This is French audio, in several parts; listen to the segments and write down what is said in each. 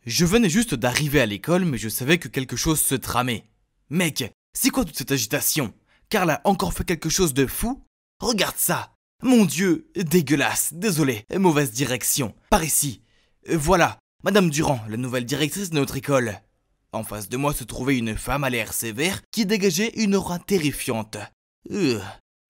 Je venais juste d'arriver à l'école, mais je savais que quelque chose se tramait. Mec, c'est quoi toute cette agitation? Carl a encore fait quelque chose de fou? Regarde ça! Mon Dieu, dégueulasse, désolé, mauvaise direction. Par ici. Voilà, Madame Durand, la nouvelle directrice de notre école. En face de moi se trouvait une femme à l'air sévère qui dégageait une aura terrifiante.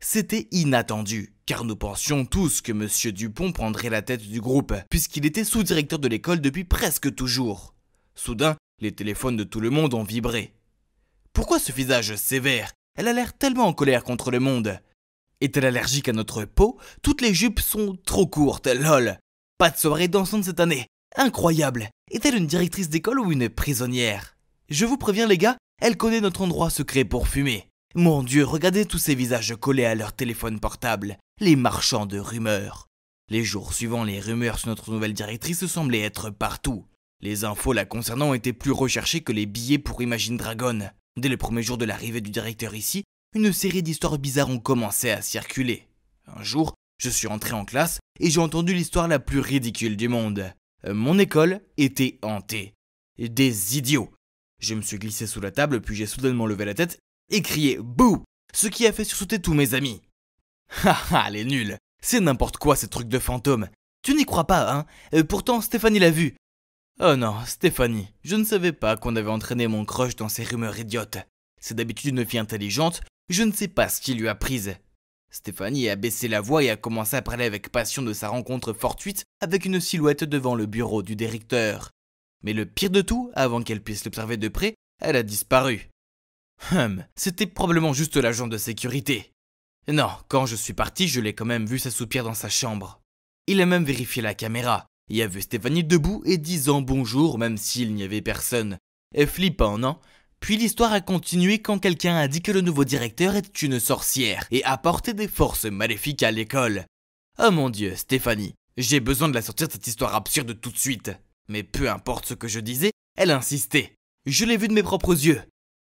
C'était inattendu, car nous pensions tous que Monsieur Dupont prendrait la tête du groupe, puisqu'il était sous-directeur de l'école depuis presque toujours. Soudain, les téléphones de tout le monde ont vibré. Pourquoi ce visage sévère? Elle a l'air tellement en colère contre le monde. Est-elle allergique à notre peau? Toutes les jupes sont trop courtes, lol. Pas de soirée dansante cette année. Incroyable. Est-elle une directrice d'école ou une prisonnière? Je vous préviens les gars, elle connaît notre endroit secret pour fumer. Mon Dieu, regardez tous ces visages collés à leur téléphone portable. Les marchands de rumeurs. Les jours suivants, les rumeurs sur notre nouvelle directrice semblaient être partout. Les infos la concernant étaient plus recherchées que les billets pour Imagine Dragon. Dès le premier jour de l'arrivée du directeur ici, une série d'histoires bizarres ont commencé à circuler. Un jour, je suis entré en classe et j'ai entendu l'histoire la plus ridicule du monde. Mon école était hantée. Des idiots. Je me suis glissé sous la table puis j'ai soudainement levé la tête et crié « Bouh !» ce qui a fait sursauter tous mes amis. Haha, les nuls. C'est n'importe quoi ces trucs de fantômes. Tu n'y crois pas, hein? Pourtant, Stéphanie l'a vu. Oh non, Stéphanie, je ne savais pas qu'on avait entraîné mon crush dans ces rumeurs idiotes. C'est d'habitude une fille intelligente, je ne sais pas ce qui lui a prise. Stéphanie a baissé la voix et a commencé à parler avec passion de sa rencontre fortuite avec une silhouette devant le bureau du directeur. Mais le pire de tout, avant qu'elle puisse l'observer de près, elle a disparu. C'était probablement juste l'agent de sécurité. Non, quand je suis parti, je l'ai quand même vu s'assoupir dans sa chambre. Il a même vérifié la caméra. Il a vu Stéphanie debout et disant bonjour même s'il n'y avait personne. Flippant, non? Puis l'histoire a continué quand quelqu'un a dit que le nouveau directeur était une sorcière et apportait des forces maléfiques à l'école. Oh mon Dieu, Stéphanie, j'ai besoin de la sortir de cette histoire absurde tout de suite. Mais peu importe ce que je disais, elle insistait. Je l'ai vue de mes propres yeux.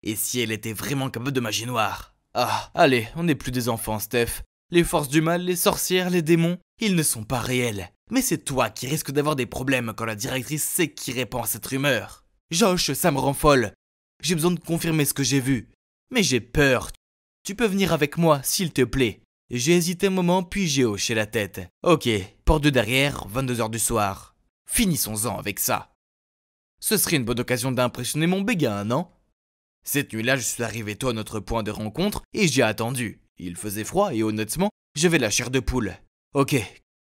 Et si elle était vraiment capable de magie noire? Ah, allez, on n'est plus des enfants, Steph. Les forces du mal, les sorcières, les démons, ils ne sont pas réels. Mais c'est toi qui risques d'avoir des problèmes quand la directrice sait qui répand à cette rumeur. Josh, ça me rend folle. J'ai besoin de confirmer ce que j'ai vu. Mais j'ai peur. Tu peux venir avec moi, s'il te plaît. J'ai hésité un moment, puis j'ai hoché la tête. Ok, porte de derrière, 22h du soir. Finissons-en avec ça. Ce serait une bonne occasion d'impressionner mon béguin, non? Cette nuit-là, je suis arrivé tôt à notre point de rencontre et j'ai attendu. Il faisait froid et honnêtement, j'avais la chair de poule. Ok,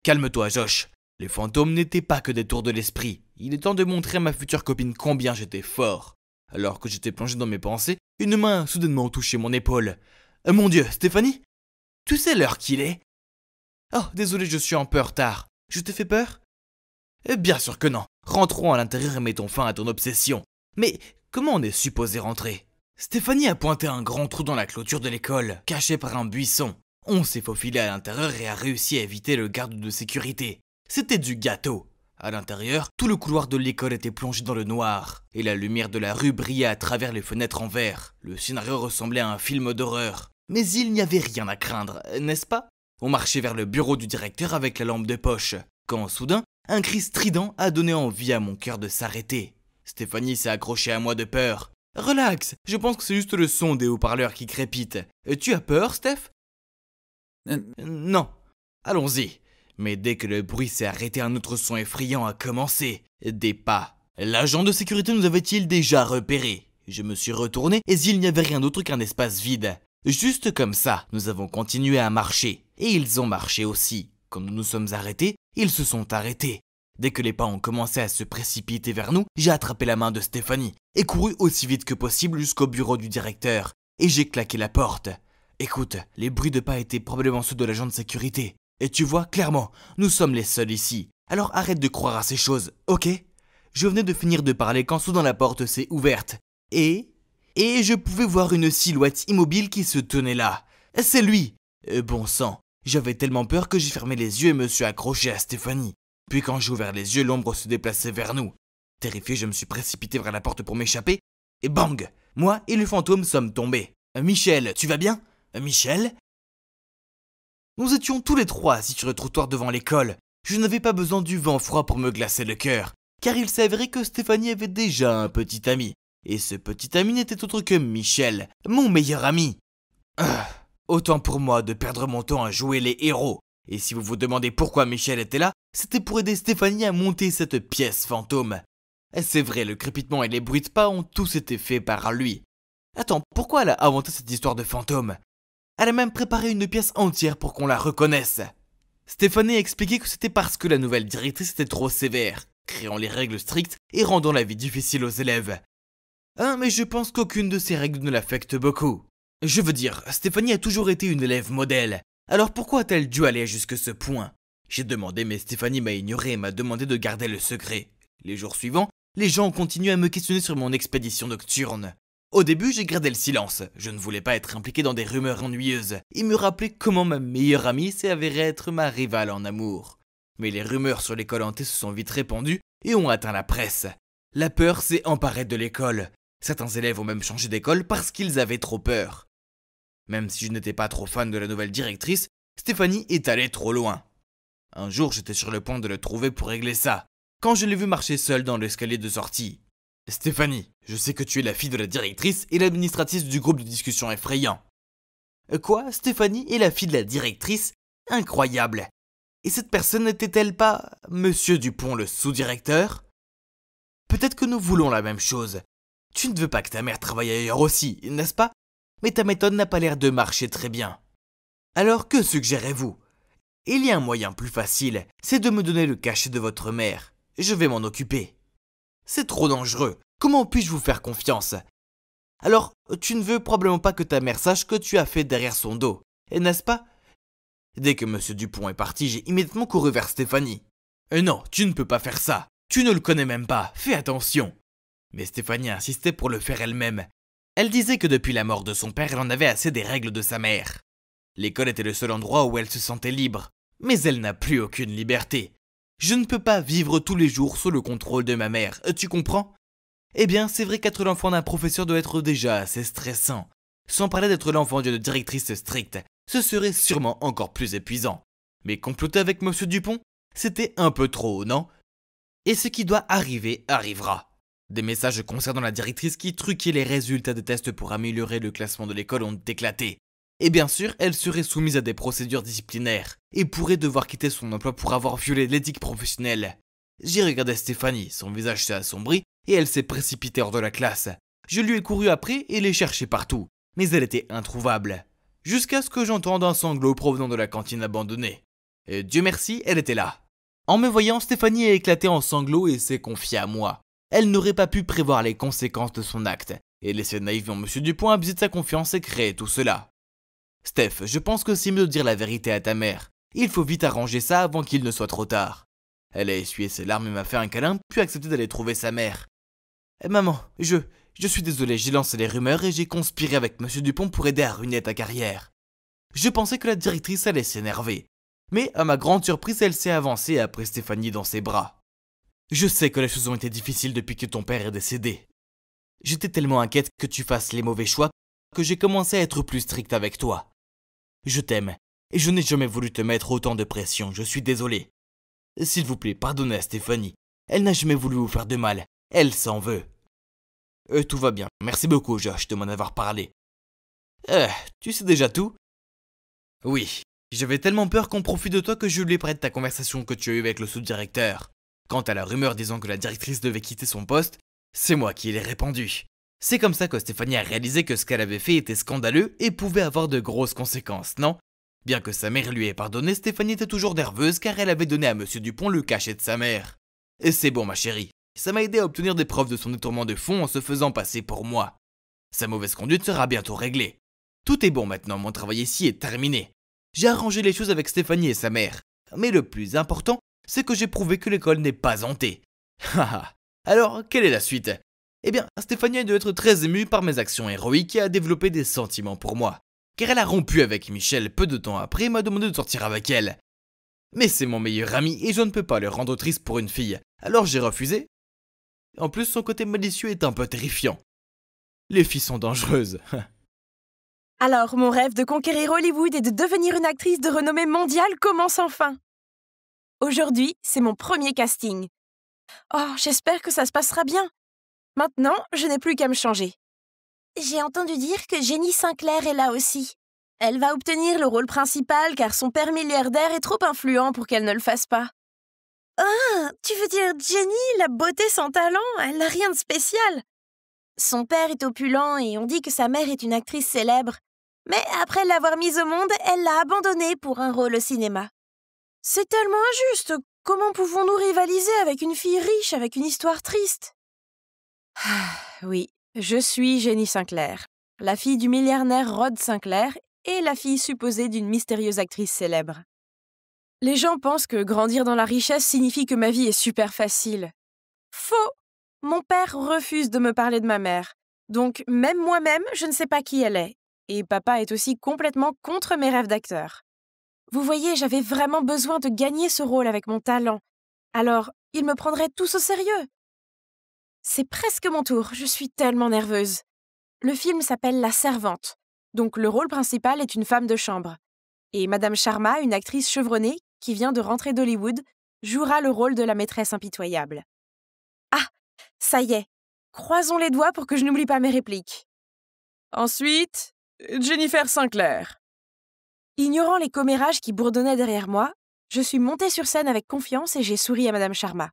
calme-toi, Josh. Les fantômes n'étaient pas que des tours de l'esprit. Il est temps de montrer à ma future copine combien j'étais fort. Alors que j'étais plongé dans mes pensées, une main a soudainement touché mon épaule. Mon Dieu, Stéphanie? Tu sais l'heure qu'il est? Oh, désolé, je suis un peu en retard. Je t'ai fait peur? Bien sûr que non. Rentrons à l'intérieur et mettons fin à ton obsession. Mais comment on est supposé rentrer? Stéphanie a pointé un grand trou dans la clôture de l'école, caché par un buisson. On s'est faufilé à l'intérieur et a réussi à éviter le garde de sécurité. C'était du gâteau. À l'intérieur, tout le couloir de l'école était plongé dans le noir, et la lumière de la rue brillait à travers les fenêtres en verre. Le scénario ressemblait à un film d'horreur. Mais il n'y avait rien à craindre, n'est-ce pas? On marchait vers le bureau du directeur avec la lampe de poche, quand soudain, un cri strident a donné envie à mon cœur de s'arrêter. Stéphanie s'est accrochée à moi de peur. Relax, je pense que c'est juste le son des haut-parleurs qui crépite. Tu as peur, Steph? Non. Allons-y. Mais dès que le bruit s'est arrêté, un autre son effrayant a commencé. Des pas. L'agent de sécurité nous avait-il déjà repérés? Je me suis retourné et il n'y avait rien d'autre qu'un espace vide. Juste comme ça, nous avons continué à marcher. Et ils ont marché aussi. Quand nous nous sommes arrêtés, ils se sont arrêtés. Dès que les pas ont commencé à se précipiter vers nous, j'ai attrapé la main de Stéphanie et couru aussi vite que possible jusqu'au bureau du directeur. Et j'ai claqué la porte. Écoute, les bruits de pas étaient probablement ceux de l'agent de sécurité. Et tu vois, clairement, nous sommes les seuls ici. Alors arrête de croire à ces choses, ok? Je venais de finir de parler quand soudain la porte s'est ouverte. Et je pouvais voir une silhouette immobile qui se tenait là. C'est lui! Bon sang, j'avais tellement peur que j'ai fermé les yeux et me suis accroché à Stéphanie. Puis quand j'ai ouvert les yeux, l'ombre se déplaçait vers nous. Terrifié, je me suis précipité vers la porte pour m'échapper. Et bang! Moi et le fantôme sommes tombés. Michel, tu vas bien? Michel? Nous étions tous les trois assis sur le trottoir devant l'école. Je n'avais pas besoin du vent froid pour me glacer le cœur, car il s'avérait que Stéphanie avait déjà un petit ami. Et ce petit ami n'était autre que Michel, mon meilleur ami. Autant pour moi de perdre mon temps à jouer les héros. Et si vous vous demandez pourquoi Michel était là, c'était pour aider Stéphanie à monter cette pièce fantôme. C'est vrai, le crépitement et les bruits de pas ont tous été faits par lui. Attends, pourquoi elle a inventé cette histoire de fantôme? Elle a même préparé une pièce entière pour qu'on la reconnaisse. Stéphanie a expliqué que c'était parce que la nouvelle directrice était trop sévère, créant les règles strictes et rendant la vie difficile aux élèves. Mais je pense qu'aucune de ces règles ne l'affecte beaucoup. Je veux dire, Stéphanie a toujours été une élève modèle. Alors pourquoi a-t-elle dû aller jusque ce point? J'ai demandé, mais Stéphanie m'a ignoré et m'a demandé de garder le secret. Les jours suivants, les gens ont continué à me questionner sur mon expédition nocturne. Au début, j'ai gardé le silence. Je ne voulais pas être impliqué dans des rumeurs ennuyeuses et me rappeler comment ma meilleure amie s'est avérée être ma rivale en amour. Mais les rumeurs sur l'école hantée se sont vite répandues et ont atteint la presse. La peur s'est emparée de l'école. Certains élèves ont même changé d'école parce qu'ils avaient trop peur. Même si je n'étais pas trop fan de la nouvelle directrice, Stéphanie est allée trop loin. Un jour, j'étais sur le point de le trouver pour régler ça, quand je l'ai vu marcher seul dans l'escalier de sortie. Stéphanie, je sais que tu es la fille de la directrice et l'administratrice du groupe de discussion effrayant. Quoi, Stéphanie est la fille de la directrice? Incroyable. Et cette personne n'était-elle pas Monsieur Dupont, le sous-directeur? Peut-être que nous voulons la même chose. Tu ne veux pas que ta mère travaille ailleurs aussi, n'est-ce pas? Mais ta méthode n'a pas l'air de marcher très bien. Alors que suggérez-vous? Il y a un moyen plus facile, c'est de me donner le cachet de votre mère. Je vais m'en occuper. C'est trop dangereux. Comment puis-je vous faire confiance? Alors, tu ne veux probablement pas que ta mère sache que tu as fait derrière son dos, n'est-ce pas? Dès que Monsieur Dupont est parti, j'ai immédiatement couru vers Stéphanie. Non, tu ne peux pas faire ça. Tu ne le connais même pas. Fais attention. Mais Stéphanie insistait pour le faire elle-même. Elle disait que depuis la mort de son père, elle en avait assez des règles de sa mère. L'école était le seul endroit où elle se sentait libre. Mais elle n'a plus aucune liberté. Je ne peux pas vivre tous les jours sous le contrôle de ma mère, tu comprends? Eh bien, c'est vrai qu'être l'enfant d'un professeur doit être déjà assez stressant. Sans parler d'être l'enfant d'une directrice stricte, ce serait sûrement encore plus épuisant. Mais comploter avec Monsieur Dupont, c'était un peu trop, non? Et ce qui doit arriver, arrivera. Des messages concernant la directrice qui truquait les résultats des tests pour améliorer le classement de l'école ont éclaté. Et bien sûr, elle serait soumise à des procédures disciplinaires et pourrait devoir quitter son emploi pour avoir violé l'éthique professionnelle. J'ai regardé Stéphanie, son visage s'est assombri et elle s'est précipitée hors de la classe. Je lui ai couru après et l'ai cherchée partout, mais elle était introuvable. Jusqu'à ce que j'entende un sanglot provenant de la cantine abandonnée. Et Dieu merci, elle était là. En me voyant, Stéphanie a éclaté en sanglots et s'est confiée à moi. Elle n'aurait pas pu prévoir les conséquences de son acte et laisser naïvement Monsieur Dupont abuser de sa confiance et créer tout cela. Steph, je pense que c'est mieux de dire la vérité à ta mère. Il faut vite arranger ça avant qu'il ne soit trop tard. Elle a essuyé ses larmes et m'a fait un câlin, puis accepté d'aller trouver sa mère. Maman, je suis désolé, j'ai lancé les rumeurs et j'ai conspiré avec Monsieur Dupont pour aider à ruiner ta carrière. Je pensais que la directrice allait s'énerver. Mais à ma grande surprise, elle s'est avancée et a pris Stéphanie dans ses bras. Je sais que les choses ont été difficiles depuis que ton père est décédé. J'étais tellement inquiète que tu fasses les mauvais choix que j'ai commencé à être plus stricte avec toi. Je t'aime, et je n'ai jamais voulu te mettre autant de pression, je suis désolé. S'il vous plaît, pardonnez à Stéphanie. Elle n'a jamais voulu vous faire de mal, elle s'en veut. Tout va bien, merci beaucoup Josh de m'en avoir parlé. Tu sais déjà tout? Oui, j'avais tellement peur qu'on profite de toi que je lui prête ta conversation que tu as eue avec le sous-directeur. Quant à la rumeur disant que la directrice devait quitter son poste, c'est moi qui l'ai répandue. C'est comme ça que Stéphanie a réalisé que ce qu'elle avait fait était scandaleux et pouvait avoir de grosses conséquences, non? Bien que sa mère lui ait pardonné, Stéphanie était toujours nerveuse car elle avait donné à Monsieur Dupont le cachet de sa mère. Et c'est bon ma chérie, ça m'a aidé à obtenir des preuves de son détournement de fonds en se faisant passer pour moi. Sa mauvaise conduite sera bientôt réglée. Tout est bon maintenant, mon travail ici est terminé. J'ai arrangé les choses avec Stéphanie et sa mère. Mais le plus important, c'est que j'ai prouvé que l'école n'est pas hantée. Haha. Alors, quelle est la suite? Eh bien, Stéphanie doit être très émue par mes actions héroïques et a développé des sentiments pour moi. Car elle a rompu avec Michel peu de temps après et m'a demandé de sortir avec elle. Mais c'est mon meilleur ami et je ne peux pas le rendre triste pour une fille, alors j'ai refusé. En plus, son côté malicieux est un peu terrifiant. Les filles sont dangereuses. Alors, mon rêve de conquérir Hollywood et de devenir une actrice de renommée mondiale commence enfin. Aujourd'hui, c'est mon premier casting. Oh, j'espère que ça se passera bien. Maintenant, je n'ai plus qu'à me changer. J'ai entendu dire que Jenny Sinclair est là aussi. Elle va obtenir le rôle principal car son père milliardaire est trop influent pour qu'elle ne le fasse pas. Ah, tu veux dire Jenny, la beauté sans talent? Elle n'a rien de spécial. Son père est opulent et on dit que sa mère est une actrice célèbre. Mais après l'avoir mise au monde, elle l'a abandonnée pour un rôle au cinéma. C'est tellement injuste. Comment pouvons-nous rivaliser avec une fille riche avec une histoire triste? Ah, oui, je suis Jenny Sinclair, la fille du milliardaire Rod Sinclair et la fille supposée d'une mystérieuse actrice célèbre. Les gens pensent que grandir dans la richesse signifie que ma vie est super facile. Faux! Mon père refuse de me parler de ma mère. Donc, même moi-même, je ne sais pas qui elle est. Et papa est aussi complètement contre mes rêves d'acteur. Vous voyez, j'avais vraiment besoin de gagner ce rôle avec mon talent. Alors, ils me prendraient tous au sérieux. C'est presque mon tour, je suis tellement nerveuse. Le film s'appelle La Servante. Donc, le rôle principal est une femme de chambre. Et Madame Sharma, une actrice chevronnée qui vient de rentrer d'Hollywood, jouera le rôle de la maîtresse impitoyable. Ah, ça y est, croisons les doigts pour que je n'oublie pas mes répliques. Ensuite, Jennifer Sinclair. Ignorant les commérages qui bourdonnaient derrière moi, je suis montée sur scène avec confiance et j'ai souri à Madame Sharma.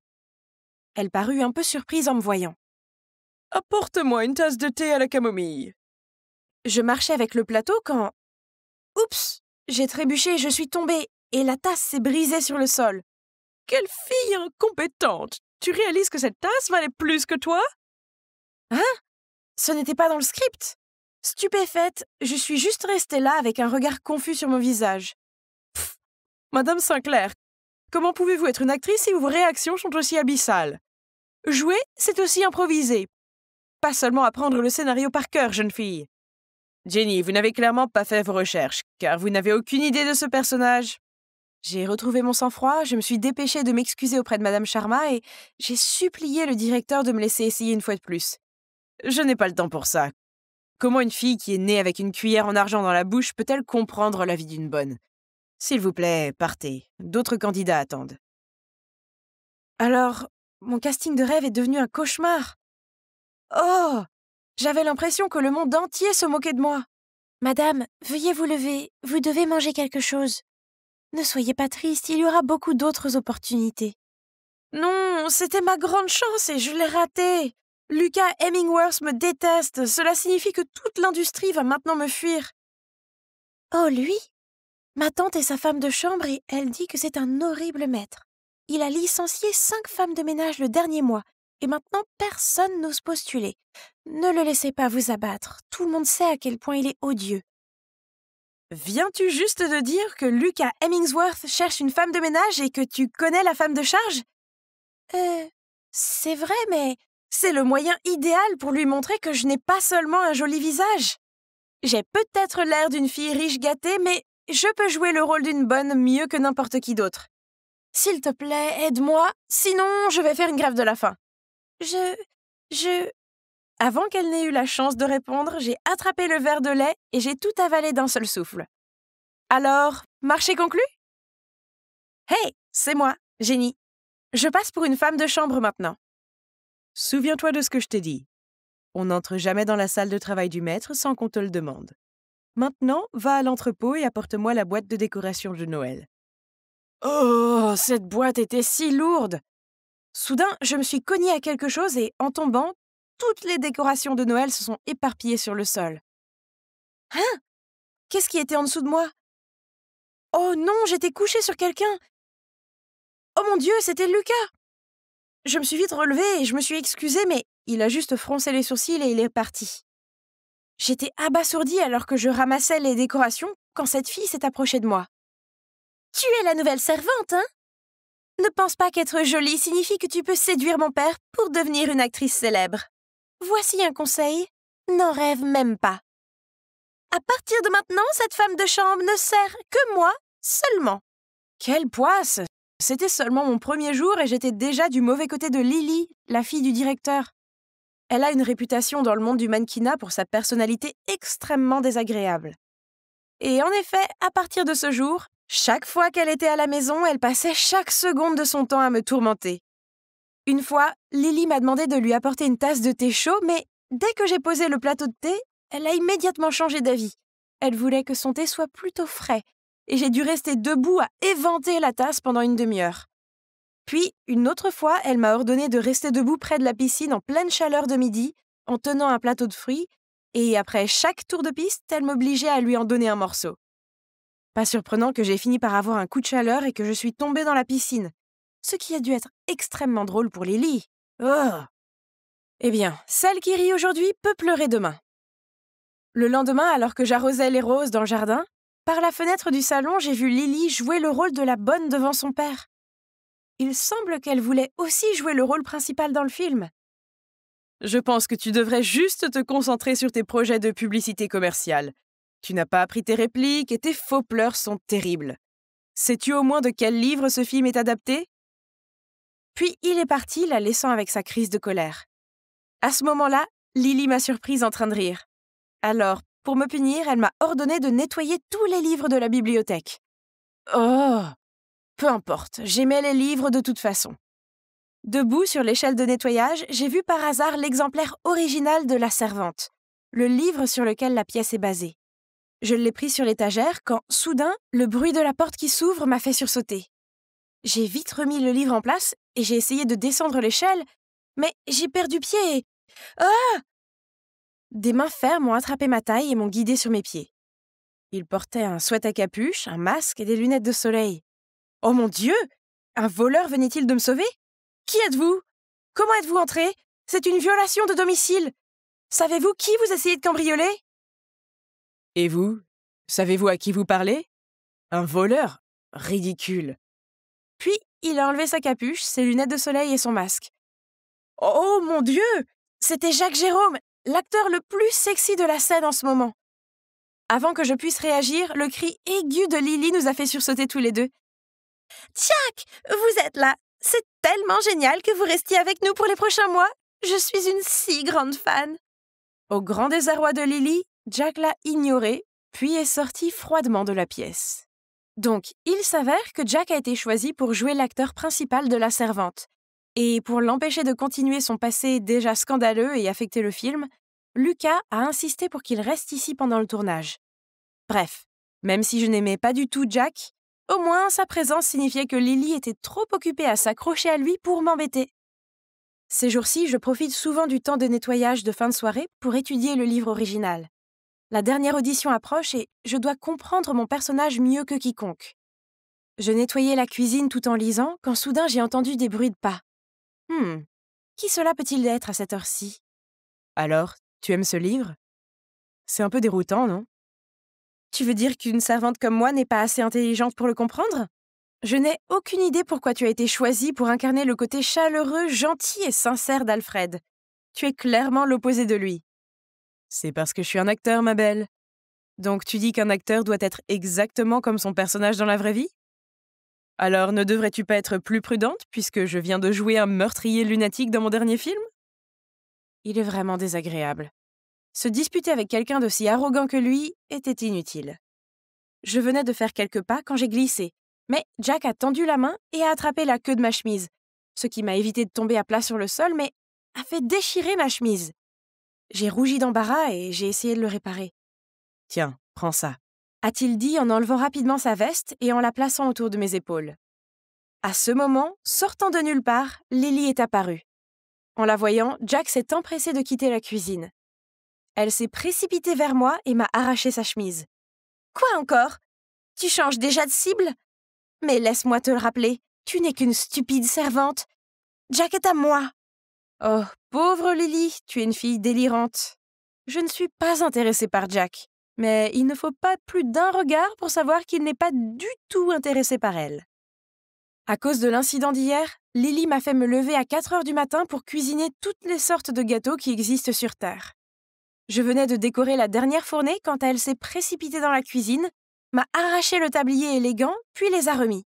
Elle parut un peu surprise en me voyant. « Apporte-moi une tasse de thé à la camomille. » Je marchais avec le plateau quand... Oups! J'ai trébuché et je suis tombée, et la tasse s'est brisée sur le sol. Quelle fille incompétente! Tu réalises que cette tasse valait plus que toi? Hein? Ce n'était pas dans le script. Stupéfaite, je suis juste restée là avec un regard confus sur mon visage. Pfff! Madame Sinclair, comment pouvez-vous être une actrice si vos réactions sont aussi abyssales? Jouer, c'est aussi improviser. Pas seulement apprendre le scénario par cœur, jeune fille. Jenny, vous n'avez clairement pas fait vos recherches, car vous n'avez aucune idée de ce personnage. J'ai retrouvé mon sang-froid, je me suis dépêchée de m'excuser auprès de Madame Sharma et j'ai supplié le directeur de me laisser essayer une fois de plus. Je n'ai pas le temps pour ça. Comment une fille qui est née avec une cuillère en argent dans la bouche peut-elle comprendre la vie d'une bonne? S'il vous plaît, partez. D'autres candidats attendent. Alors, mon casting de rêve est devenu un cauchemar. Oh! J'avais l'impression que le monde entier se moquait de moi. Madame, veuillez vous lever, vous devez manger quelque chose. Ne soyez pas triste, il y aura beaucoup d'autres opportunités. Non, c'était ma grande chance et je l'ai ratée. Lucas Hemingworth me déteste, cela signifie que toute l'industrie va maintenant me fuir. Oh, lui? Ma tante est sa femme de chambre et elle dit que c'est un horrible maître. Il a licencié 5 femmes de ménage le dernier mois et maintenant personne n'ose postuler. Ne le laissez pas vous abattre, tout le monde sait à quel point il est odieux. Viens-tu juste de dire que Lucas Hemingworth cherche une femme de ménage et que tu connais la femme de charge? C'est vrai, mais c'est le moyen idéal pour lui montrer que je n'ai pas seulement un joli visage. J'ai peut-être l'air d'une fille riche gâtée, mais je peux jouer le rôle d'une bonne mieux que n'importe qui d'autre. S'il te plaît, aide-moi, sinon je vais faire une grève de la faim. Avant qu'elle n'ait eu la chance de répondre, j'ai attrapé le verre de lait et j'ai tout avalé d'un seul souffle. Alors, marché conclu? Hey, c'est moi, Jenny. Je passe pour une femme de chambre maintenant. Souviens-toi de ce que je t'ai dit. On n'entre jamais dans la salle de travail du maître sans qu'on te le demande. Maintenant, va à l'entrepôt et apporte-moi la boîte de décoration de Noël. Oh, cette boîte était si lourde! Soudain, je me suis cognée à quelque chose et, en tombant, toutes les décorations de Noël se sont éparpillées sur le sol. Hein? Qu'est-ce qui était en dessous de moi? Oh non, j'étais couchée sur quelqu'un! Oh mon Dieu, c'était Lucas! Je me suis vite relevée et je me suis excusée, mais il a juste froncé les sourcils et il est parti. J'étais abasourdie alors que je ramassais les décorations quand cette fille s'est approchée de moi. Tu es la nouvelle servante, hein? Ne pense pas qu'être jolie signifie que tu peux séduire mon père pour devenir une actrice célèbre. Voici un conseil, n'en rêve même pas. À partir de maintenant, cette femme de chambre ne sert que moi seulement. Quelle poisse! C'était seulement mon premier jour et j'étais déjà du mauvais côté de Lily, la fille du directeur. Elle a une réputation dans le monde du mannequinat pour sa personnalité extrêmement désagréable. Et en effet, à partir de ce jour, chaque fois qu'elle était à la maison, elle passait chaque seconde de son temps à me tourmenter. Une fois, Lily m'a demandé de lui apporter une tasse de thé chaud, mais dès que j'ai posé le plateau de thé, elle a immédiatement changé d'avis. Elle voulait que son thé soit plutôt frais, et j'ai dû rester debout à éventer la tasse pendant une demi-heure. Puis, une autre fois, elle m'a ordonné de rester debout près de la piscine en pleine chaleur de midi, en tenant un plateau de fruits, et après chaque tour de piste, elle m'obligeait à lui en donner un morceau. Pas surprenant que j'ai fini par avoir un coup de chaleur et que je suis tombée dans la piscine, ce qui a dû être extrêmement drôle pour Lily. Oh! Eh bien, celle qui rit aujourd'hui peut pleurer demain. Le lendemain, alors que j'arrosais les roses dans le jardin, par la fenêtre du salon, j'ai vu Lily jouer le rôle de la bonne devant son père. Il semble qu'elle voulait aussi jouer le rôle principal dans le film. Je pense que tu devrais juste te concentrer sur tes projets de publicité commerciale. Tu n'as pas appris tes répliques et tes faux pleurs sont terribles. Sais-tu au moins de quel livre ce film est adapté? Puis il est parti, la laissant avec sa crise de colère. À ce moment-là, Lily m'a surprise en train de rire. Alors, pour me punir, elle m'a ordonné de nettoyer tous les livres de la bibliothèque. Oh! Peu importe, j'aimais les livres de toute façon. Debout sur l'échelle de nettoyage, j'ai vu par hasard l'exemplaire original de La Servante, le livre sur lequel la pièce est basée. Je l'ai pris sur l'étagère quand, soudain, le bruit de la porte qui s'ouvre m'a fait sursauter. J'ai vite remis le livre en place et j'ai essayé de descendre l'échelle, mais j'ai perdu pied et... Ah! Des mains fermes ont attrapé ma taille et m'ont guidée sur mes pieds. Il portait un sweat à capuche, un masque et des lunettes de soleil. Oh mon Dieu! Un voleur venait-il de me sauver? Qui êtes-vous? Comment êtes-vous entré? C'est une violation de domicile. Savez-vous qui vous essayez de cambrioler? Et vous? Savez-vous à qui vous parlez? Un voleur? Ridicule. Puis, il a enlevé sa capuche, ses lunettes de soleil et son masque. Oh mon Dieu! C'était Jacques Jérôme, l'acteur le plus sexy de la scène en ce moment. Avant que je puisse réagir, le cri aigu de Lily nous a fait sursauter tous les deux. Jack, vous êtes là! C'est tellement génial que vous restiez avec nous pour les prochains mois. Je suis une si grande fan. Au grand désarroi de Lily, Jack l'a ignoré, puis est sorti froidement de la pièce. Donc, il s'avère que Jack a été choisi pour jouer l'acteur principal de La Servante. Et pour l'empêcher de continuer son passé déjà scandaleux et affecter le film, Lucas a insisté pour qu'il reste ici pendant le tournage. Bref, même si je n'aimais pas du tout Jack, au moins sa présence signifiait que Lily était trop occupée à s'accrocher à lui pour m'embêter. Ces jours-ci, je profite souvent du temps de nettoyage de fin de soirée pour étudier le livre original. La dernière audition approche et je dois comprendre mon personnage mieux que quiconque. Je nettoyais la cuisine tout en lisant quand soudain j'ai entendu des bruits de pas. Qui cela peut-il être à cette heure-ci? Alors, tu aimes ce livre? C'est un peu déroutant, non? Tu veux dire qu'une servante comme moi n'est pas assez intelligente pour le comprendre? Je n'ai aucune idée pourquoi tu as été choisie pour incarner le côté chaleureux, gentil et sincère d'Alfred. Tu es clairement l'opposé de lui. C'est parce que je suis un acteur, ma belle. Donc tu dis qu'un acteur doit être exactement comme son personnage dans la vraie vie? Alors ne devrais-tu pas être plus prudente puisque je viens de jouer un meurtrier lunatique dans mon dernier film? Il est vraiment désagréable. Se disputer avec quelqu'un de si arrogant que lui était inutile. Je venais de faire quelques pas quand j'ai glissé, mais Jack a tendu la main et a attrapé la queue de ma chemise, ce qui m'a évité de tomber à plat sur le sol, mais a fait déchirer ma chemise. J'ai rougi d'embarras et j'ai essayé de le réparer. « Tiens, prends ça », a-t-il dit en enlevant rapidement sa veste et en la plaçant autour de mes épaules. À ce moment, sortant de nulle part, Lily est apparue. En la voyant, Jack s'est empressé de quitter la cuisine. Elle s'est précipitée vers moi et m'a arraché sa chemise. « Quoi encore? Tu changes déjà de cible? Mais laisse-moi te le rappeler, tu n'es qu'une stupide servante. Jack est à moi. » Oh, pauvre Lily, tu es une fille délirante. Je ne suis pas intéressée par Jack, mais il ne faut pas plus d'un regard pour savoir qu'il n'est pas du tout intéressé par elle. À cause de l'incident d'hier, Lily m'a fait me lever à 4 heures du matin pour cuisiner toutes les sortes de gâteaux qui existent sur Terre. Je venais de décorer la dernière fournée quand elle s'est précipitée dans la cuisine, m'a arraché le tablier élégant, puis les a remis.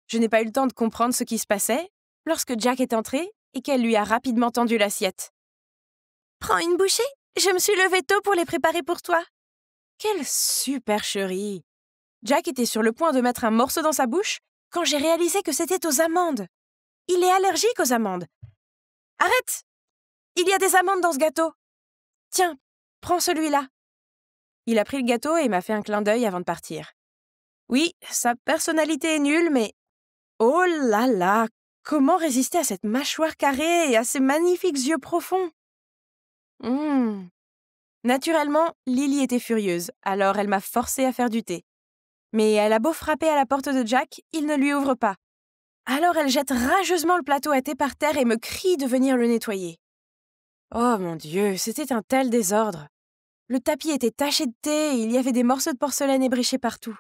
Je n'ai pas eu le temps de comprendre ce qui se passait lorsque Jack est entré et qu'elle lui a rapidement tendu l'assiette. « Prends une bouchée, je me suis levée tôt pour les préparer pour toi. » Quelle supercherie! Jack était sur le point de mettre un morceau dans sa bouche quand j'ai réalisé que c'était aux amandes. Il est allergique aux amandes. Arrête! Il y a des amandes dans ce gâteau. Tiens, prends celui-là. Il a pris le gâteau et m'a fait un clin d'œil avant de partir. Oui, sa personnalité est nulle, mais... Oh là là! Comment résister à cette mâchoire carrée et à ces magnifiques yeux profonds? Naturellement, Lily était furieuse, alors elle m'a forcée à faire du thé. Mais elle a beau frapper à la porte de Jack, il ne lui ouvre pas. Alors elle jette rageusement le plateau à thé par terre et me crie de venir le nettoyer. Oh mon Dieu, c'était un tel désordre. Le tapis était taché de thé et il y avait des morceaux de porcelaine ébréchés partout.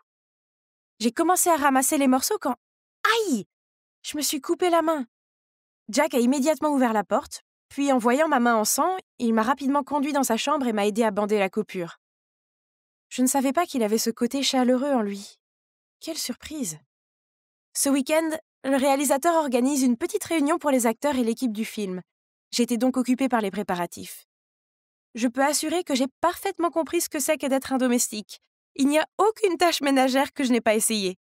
J'ai commencé à ramasser les morceaux quand... Aïe! Je me suis coupé la main. Jack a immédiatement ouvert la porte, puis en voyant ma main en sang, il m'a rapidement conduit dans sa chambre et m'a aidé à bander la coupure. Je ne savais pas qu'il avait ce côté chaleureux en lui. Quelle surprise! Ce week-end, le réalisateur organise une petite réunion pour les acteurs et l'équipe du film. J'étais donc occupée par les préparatifs. Je peux assurer que j'ai parfaitement compris ce que c'est que d'être un domestique. Il n'y a aucune tâche ménagère que je n'ai pas essayée.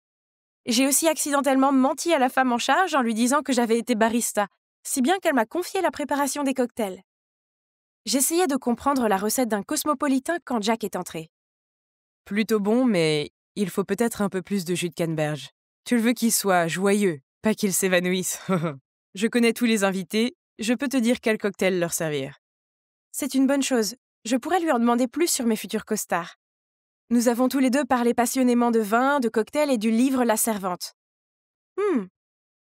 J'ai aussi accidentellement menti à la femme en charge en lui disant que j'avais été barista, si bien qu'elle m'a confié la préparation des cocktails. J'essayais de comprendre la recette d'un cosmopolitain quand Jack est entré. Plutôt bon, mais il faut peut-être un peu plus de jus de canneberge. Tu le veux qu'il soit joyeux, pas qu'il s'évanouisse. Je connais tous les invités, je peux te dire quel cocktail leur servir. C'est une bonne chose. Je pourrais lui en demander plus sur mes futurs costards. Nous avons tous les deux parlé passionnément de vin, de cocktails et du livre La Servante.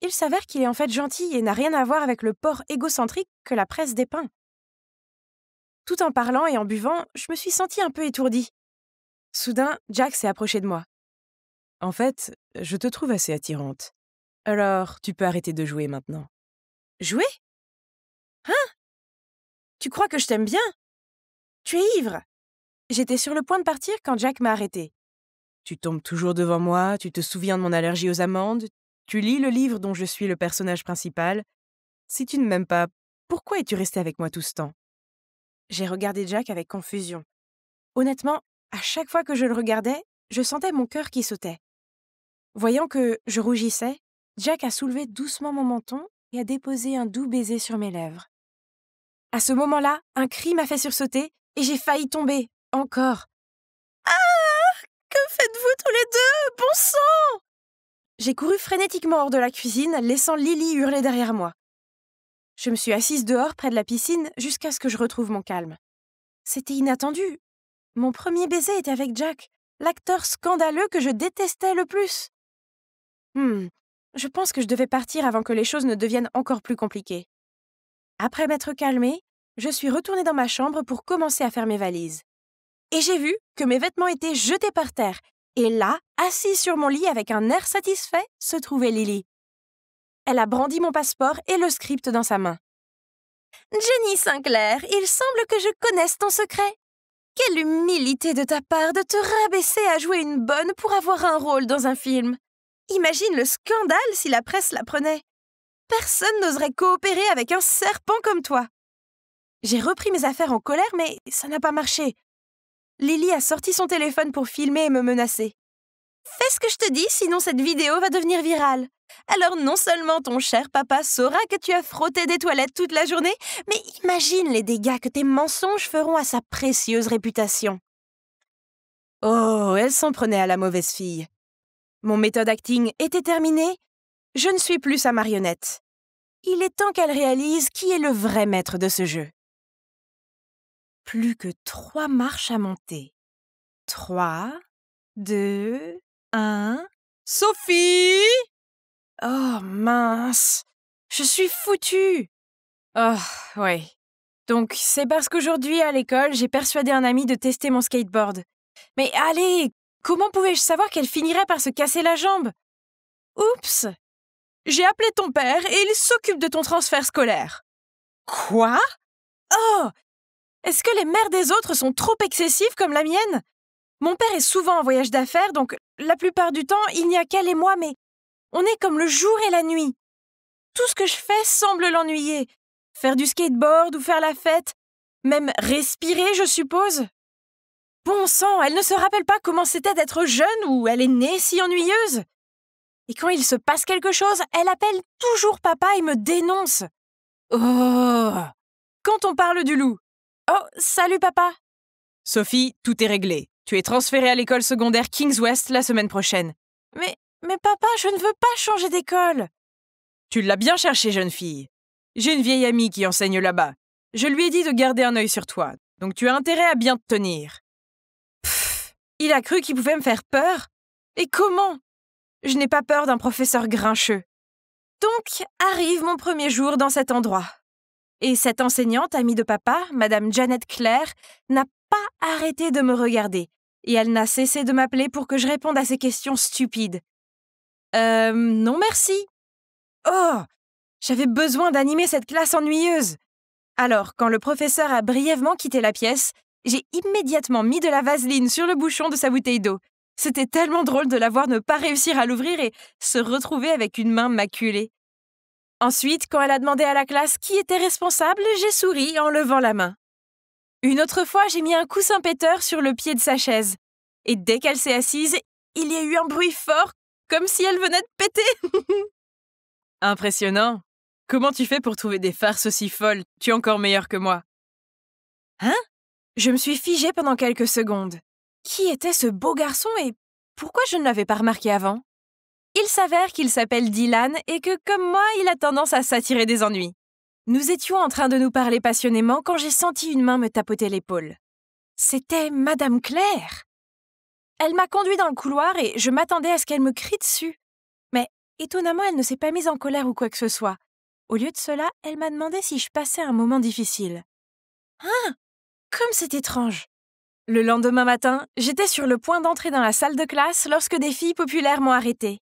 Il s'avère qu'il est en fait gentil et n'a rien à voir avec le porc égocentrique que la presse dépeint. Tout en parlant et en buvant, je me suis sentie un peu étourdie. Soudain, Jack s'est approché de moi. En fait, je te trouve assez attirante. Alors, tu peux arrêter de jouer maintenant. Jouer? Hein? Tu crois que je t'aime bien? Tu es ivre. J'étais sur le point de partir quand Jack m'a arrêtée. Tu tombes toujours devant moi, tu te souviens de mon allergie aux amandes, tu lis le livre dont je suis le personnage principal. Si tu ne m'aimes pas, pourquoi es-tu resté avec moi tout ce temps? J'ai regardé Jack avec confusion. Honnêtement, à chaque fois que je le regardais, je sentais mon cœur qui sautait. Voyant que je rougissais, Jack a soulevé doucement mon menton et a déposé un doux baiser sur mes lèvres. À ce moment-là, un cri m'a fait sursauter et j'ai failli tomber, encore. Ah! Que faites-vous tous les deux? Bon sang! J'ai couru frénétiquement hors de la cuisine, laissant Lily hurler derrière moi. Je me suis assise dehors près de la piscine jusqu'à ce que je retrouve mon calme. C'était inattendu. Mon premier baiser était avec Jack, l'acteur scandaleux que je détestais le plus. Je pense que je devais partir avant que les choses ne deviennent encore plus compliquées. Après m'être calmée, je suis retournée dans ma chambre pour commencer à faire mes valises. Et j'ai vu que mes vêtements étaient jetés par terre. Et là, assise sur mon lit avec un air satisfait, se trouvait Lily. Elle a brandi mon passeport et le script dans sa main. « Jenny Sinclair, il semble que je connaisse ton secret. Quelle humilité de ta part de te rabaisser à jouer une bonne pour avoir un rôle dans un film. Imagine le scandale si la presse l'apprenait. Personne n'oserait coopérer avec un serpent comme toi. » J'ai repris mes affaires en colère, mais ça n'a pas marché. Lily a sorti son téléphone pour filmer et me menacer. « Fais ce que je te dis, sinon cette vidéo va devenir virale. Alors non seulement ton cher papa saura que tu as frotté des toilettes toute la journée, mais imagine les dégâts que tes mensonges feront à sa précieuse réputation. » Oh, elle s'en prenait à la mauvaise fille. Mon méthode acting était terminée. Je ne suis plus sa marionnette. Il est temps qu'elle réalise qui est le vrai maître de ce jeu. Plus que 3 marches à monter. 3, 2, 1... Sophie! Oh, mince! Je suis foutue! Oh, ouais. Donc, c'est parce qu'aujourd'hui, à l'école, j'ai persuadé un ami de tester mon skateboard. Mais allez, comment pouvais-je savoir qu'elle finirait par se casser la jambe? Oups! J'ai appelé ton père et il s'occupe de ton transfert scolaire. Quoi? Oh! Est-ce que les mères des autres sont trop excessives comme la mienne? Mon père est souvent en voyage d'affaires, donc la plupart du temps, il n'y a qu'elle et moi, mais on est comme le jour et la nuit. Tout ce que je fais semble l'ennuyer. Faire du skateboard ou faire la fête. Même respirer, je suppose. Bon sang, elle ne se rappelle pas comment c'était d'être jeune ou elle est née si ennuyeuse. Et quand il se passe quelque chose, elle appelle toujours papa et me dénonce. Oh! Quand on parle du loup. Oh, salut papa. Sophie, tout est réglé. Tu es transférée à l'école secondaire Kings West la semaine prochaine. Mais papa, je ne veux pas changer d'école. Tu l'as bien cherché, jeune fille. J'ai une vieille amie qui enseigne là-bas. Je lui ai dit de garder un œil sur toi, donc tu as intérêt à bien te tenir. Pfff, il a cru qu'il pouvait me faire peur. Et comment? Je n'ai pas peur d'un professeur grincheux. Donc, arrive mon premier jour dans cet endroit. Et cette enseignante, amie de papa, Madame Janet Claire, n'a pas arrêté de me regarder, et elle n'a cessé de m'appeler pour que je réponde à ses questions stupides. Non merci. Oh, j'avais besoin d'animer cette classe ennuyeuse. Alors, quand le professeur a brièvement quitté la pièce, j'ai immédiatement mis de la vaseline sur le bouchon de sa bouteille d'eau. C'était tellement drôle de la voir ne pas réussir à l'ouvrir et se retrouver avec une main maculée. Ensuite, quand elle a demandé à la classe qui était responsable, j'ai souri en levant la main. Une autre fois, j'ai mis un coussin péteur sur le pied de sa chaise. Et dès qu'elle s'est assise, il y a eu un bruit fort, comme si elle venait de péter. Impressionnant. Comment tu fais pour trouver des farces aussi folles? Tu es encore meilleure que moi. Hein? Je me suis figée pendant quelques secondes. Qui était ce beau garçon et pourquoi je ne l'avais pas remarqué avant? Il s'avère qu'il s'appelle Dylan et que, comme moi, il a tendance à s'attirer des ennuis. Nous étions en train de nous parler passionnément quand j'ai senti une main me tapoter l'épaule. C'était Madame Claire. Elle m'a conduit dans le couloir et je m'attendais à ce qu'elle me crie dessus. Mais étonnamment, elle ne s'est pas mise en colère ou quoi que ce soit. Au lieu de cela, elle m'a demandé si je passais un moment difficile. Ah! Comme c'est étrange! Le lendemain matin, j'étais sur le point d'entrer dans la salle de classe lorsque des filles populaires m'ont arrêtée.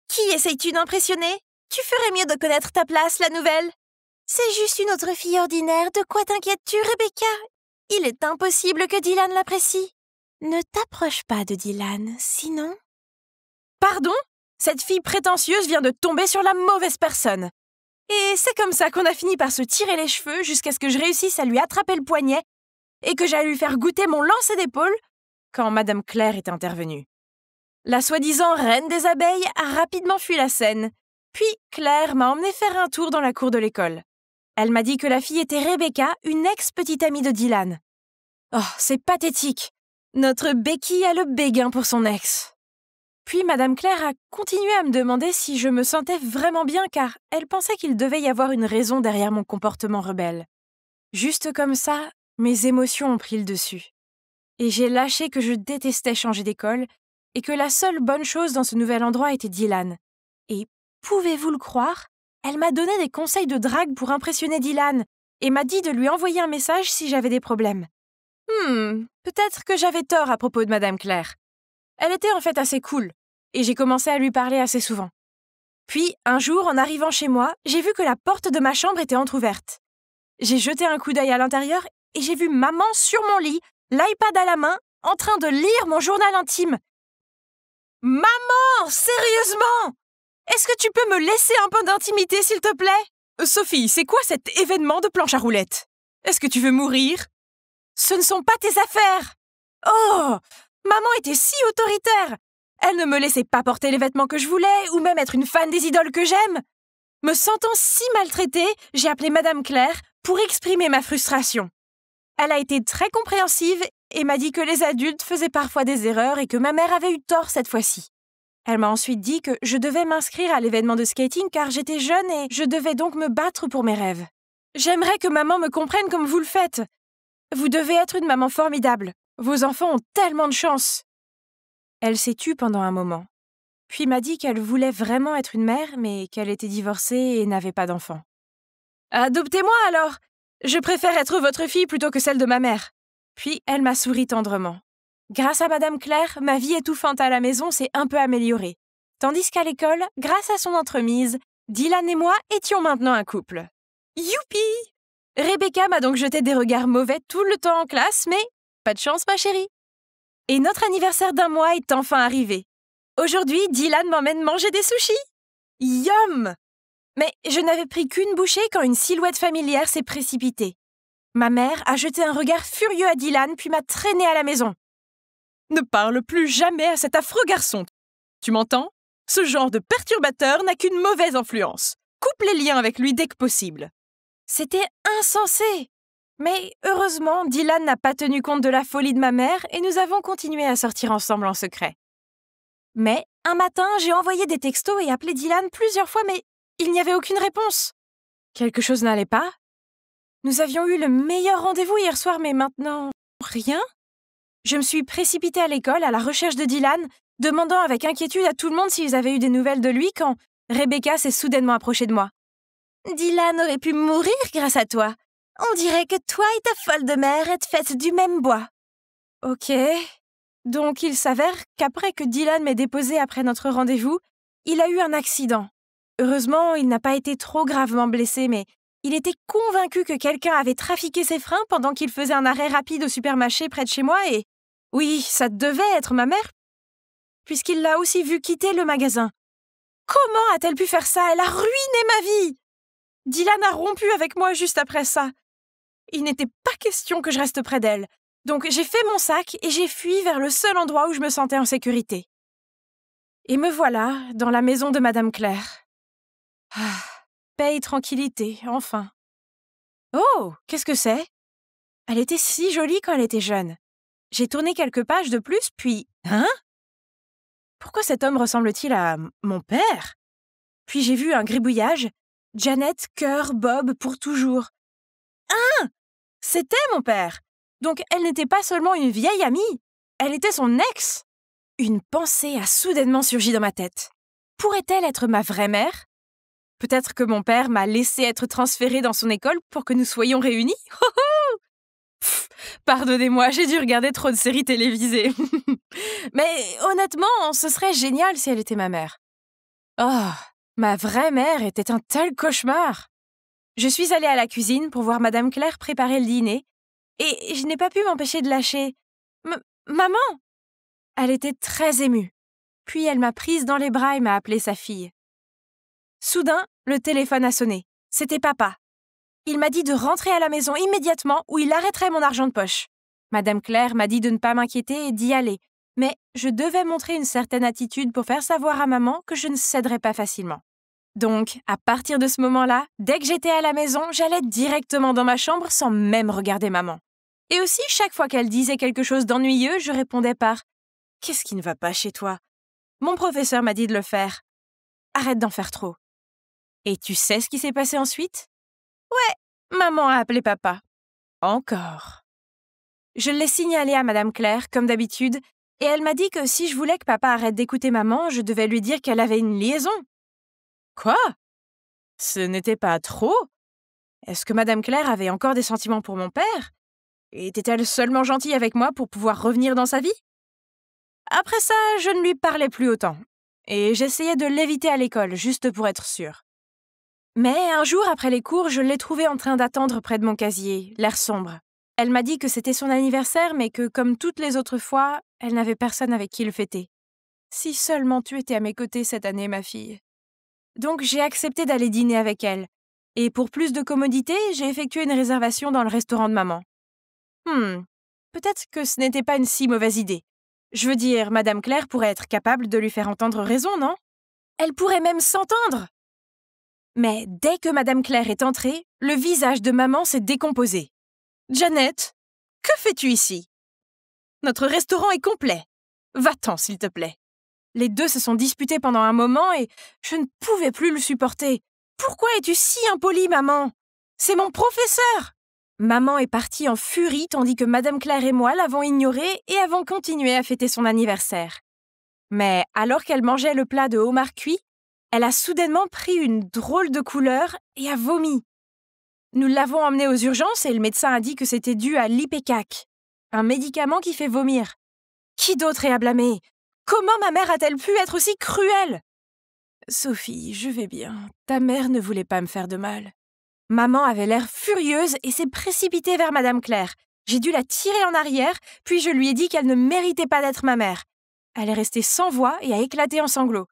Qui essayes-tu d'impressionner? Tu ferais mieux de connaître ta place, la nouvelle. C'est juste une autre fille ordinaire, de quoi t'inquiètes-tu, Rebecca? Il est impossible que Dylan l'apprécie. Ne t'approche pas de Dylan, sinon... Pardon? Cette fille prétentieuse vient de tomber sur la mauvaise personne. Et c'est comme ça qu'on a fini par se tirer les cheveux jusqu'à ce que je réussisse à lui attraper le poignet et que j'allais lui faire goûter mon lancer d'épaule quand Madame Claire est intervenue. La soi-disant reine des abeilles a rapidement fui la scène. Puis Claire m'a emmené faire un tour dans la cour de l'école. Elle m'a dit que la fille était Rebecca, une ex-petite amie de Dylan. Oh, c'est pathétique. Notre Becky a le béguin pour son ex. Puis Madame Claire a continué à me demander si je me sentais vraiment bien car elle pensait qu'il devait y avoir une raison derrière mon comportement rebelle. Juste comme ça, mes émotions ont pris le dessus. Et j'ai lâché que je détestais changer d'école et que la seule bonne chose dans ce nouvel endroit était Dylan. Et pouvez-vous le croire? Elle m'a donné des conseils de drague pour impressionner Dylan et m'a dit de lui envoyer un message si j'avais des problèmes. Peut-être que j'avais tort à propos de Madame Claire. Elle était en fait assez cool, et j'ai commencé à lui parler assez souvent. Puis, un jour, en arrivant chez moi, j'ai vu que la porte de ma chambre était entr'ouverte. J'ai jeté un coup d'œil à l'intérieur et j'ai vu maman sur mon lit, l'iPad à la main, en train de lire mon journal intime. Maman, sérieusement? Est-ce que tu peux me laisser un peu d'intimité, s'il te plaît? Sophie, c'est quoi cet événement de planche à roulettes? Est-ce que tu veux mourir? Ce ne sont pas tes affaires! Oh! Maman était si autoritaire! Elle ne me laissait pas porter les vêtements que je voulais, ou même être une fan des idoles que j'aime. Me sentant si maltraitée, j'ai appelé Madame Claire pour exprimer ma frustration. Elle a été très compréhensive et m'a dit que les adultes faisaient parfois des erreurs et que ma mère avait eu tort cette fois-ci. Elle m'a ensuite dit que je devais m'inscrire à l'événement de skating car j'étais jeune et je devais donc me battre pour mes rêves. J'aimerais que maman me comprenne comme vous le faites. Vous devez être une maman formidable. Vos enfants ont tellement de chance. Elle s'est tue pendant un moment. Puis m'a dit qu'elle voulait vraiment être une mère, mais qu'elle était divorcée et n'avait pas d'enfant. Adoptez-moi alors! Je préfère être votre fille plutôt que celle de ma mère. Puis elle m'a souri tendrement. Grâce à Madame Claire, ma vie étouffante à la maison s'est un peu améliorée. Tandis qu'à l'école, grâce à son entremise, Dylan et moi étions maintenant un couple. Youpi! Rebecca m'a donc jeté des regards mauvais tout le temps en classe, mais pas de chance, ma chérie. Et notre anniversaire d'un mois est enfin arrivé. Aujourd'hui, Dylan m'emmène manger des sushis. Yum! Mais je n'avais pris qu'une bouchée quand une silhouette familière s'est précipitée. Ma mère a jeté un regard furieux à Dylan puis m'a traîné à la maison. Ne parle plus jamais à cet affreux garçon. Tu m'entends? Ce genre de perturbateur n'a qu'une mauvaise influence. Coupe les liens avec lui dès que possible. C'était insensé. Mais heureusement, Dylan n'a pas tenu compte de la folie de ma mère et nous avons continué à sortir ensemble en secret. Mais un matin, j'ai envoyé des textos et appelé Dylan plusieurs fois, mais il n'y avait aucune réponse. Quelque chose n'allait pas. Nous avions eu le meilleur rendez-vous hier soir, mais maintenant, rien. Je me suis précipitée à l'école à la recherche de Dylan, demandant avec inquiétude à tout le monde s'ils avaient eu des nouvelles de lui quand Rebecca s'est soudainement approchée de moi. « Dylan aurait pu mourir grâce à toi. On dirait que toi et ta folle de mère êtes faites du même bois. » Ok. Donc il s'avère qu'après que Dylan m'ait déposé après notre rendez-vous, il a eu un accident. Heureusement, il n'a pas été trop gravement blessé, mais il était convaincu que quelqu'un avait trafiqué ses freins pendant qu'il faisait un arrêt rapide au supermarché près de chez moi et... Oui, ça devait être ma mère, puisqu'il l'a aussi vu quitter le magasin. Comment a-t-elle pu faire ça? Elle a ruiné ma vie! Dylan a rompu avec moi juste après ça. Il n'était pas question que je reste près d'elle. Donc j'ai fait mon sac et j'ai fui vers le seul endroit où je me sentais en sécurité. Et me voilà dans la maison de Madame Claire. Ah, paix et tranquillité, enfin. Oh, qu'est-ce que c'est? Elle était si jolie quand elle était jeune. J'ai tourné quelques pages de plus, puis... Hein? Pourquoi cet homme ressemble-t-il à mon père? Puis j'ai vu un gribouillage. Janet, cœur, Bob, pour toujours. Hein? C'était mon père. Donc elle n'était pas seulement une vieille amie, elle était son ex. Une pensée a soudainement surgi dans ma tête. Pourrait-elle être ma vraie mère? Peut-être que mon père m'a laissé être transférée dans son école pour que nous soyons réunis? Pardonnez-moi, j'ai dû regarder trop de séries télévisées. Mais honnêtement, ce serait génial si elle était ma mère. Oh, ma vraie mère était un tel cauchemar. Je suis allée à la cuisine pour voir Madame Claire préparer le dîner et je n'ai pas pu m'empêcher de lâcher « Maman !» Elle était très émue. Puis elle m'a prise dans les bras et m'a appelée sa fille. Soudain, le téléphone a sonné. C'était papa. Il m'a dit de rentrer à la maison immédiatement ou il arrêterait mon argent de poche. Madame Claire m'a dit de ne pas m'inquiéter et d'y aller, mais je devais montrer une certaine attitude pour faire savoir à maman que je ne céderais pas facilement. Donc, à partir de ce moment-là, dès que j'étais à la maison, j'allais directement dans ma chambre sans même regarder maman. Et aussi, chaque fois qu'elle disait quelque chose d'ennuyeux, je répondais par « Qu'est-ce qui ne va pas chez toi? Mon professeur m'a dit de le faire. Arrête d'en faire trop. » Et tu sais ce qui s'est passé ensuite? Ouais, maman a appelé papa. Encore. Je l'ai signalé à Madame Claire, comme d'habitude, et elle m'a dit que si je voulais que papa arrête d'écouter maman, je devais lui dire qu'elle avait une liaison. Quoi? Ce n'était pas trop? Est-ce que Madame Claire avait encore des sentiments pour mon père? Était-elle seulement gentille avec moi pour pouvoir revenir dans sa vie? Après ça, je ne lui parlais plus autant, et j'essayais de l'éviter à l'école, juste pour être sûre. Mais un jour après les cours, je l'ai trouvée en train d'attendre près de mon casier, l'air sombre. Elle m'a dit que c'était son anniversaire, mais que, comme toutes les autres fois, elle n'avait personne avec qui le fêter. Si seulement tu étais à mes côtés cette année, ma fille. Donc j'ai accepté d'aller dîner avec elle. Et pour plus de commodité, j'ai effectué une réservation dans le restaurant de maman. Peut-être que ce n'était pas une si mauvaise idée. Je veux dire, Madame Claire pourrait être capable de lui faire entendre raison, non? Elle pourrait même s'entendre! Mais dès que Madame Claire est entrée, le visage de maman s'est décomposé. « Janet, que fais-tu ici? Notre restaurant est complet. Va-t'en, s'il te plaît. » Les deux se sont disputés pendant un moment et je ne pouvais plus le supporter. « Pourquoi es-tu si impolie, maman? C'est mon professeur! » Maman est partie en furie tandis que Madame Claire et moi l'avons ignorée et avons continué à fêter son anniversaire. Mais alors qu'elle mangeait le plat de homard cuit, elle a soudainement pris une drôle de couleur et a vomi. Nous l'avons emmenée aux urgences et le médecin a dit que c'était dû à l'Ipecac, un médicament qui fait vomir. Qui d'autre est à blâmer? Comment ma mère a-t-elle pu être aussi cruelle? Sophie, je vais bien. Ta mère ne voulait pas me faire de mal. Maman avait l'air furieuse et s'est précipitée vers Madame Claire. J'ai dû la tirer en arrière, puis je lui ai dit qu'elle ne méritait pas d'être ma mère. Elle est restée sans voix et a éclaté en sanglots.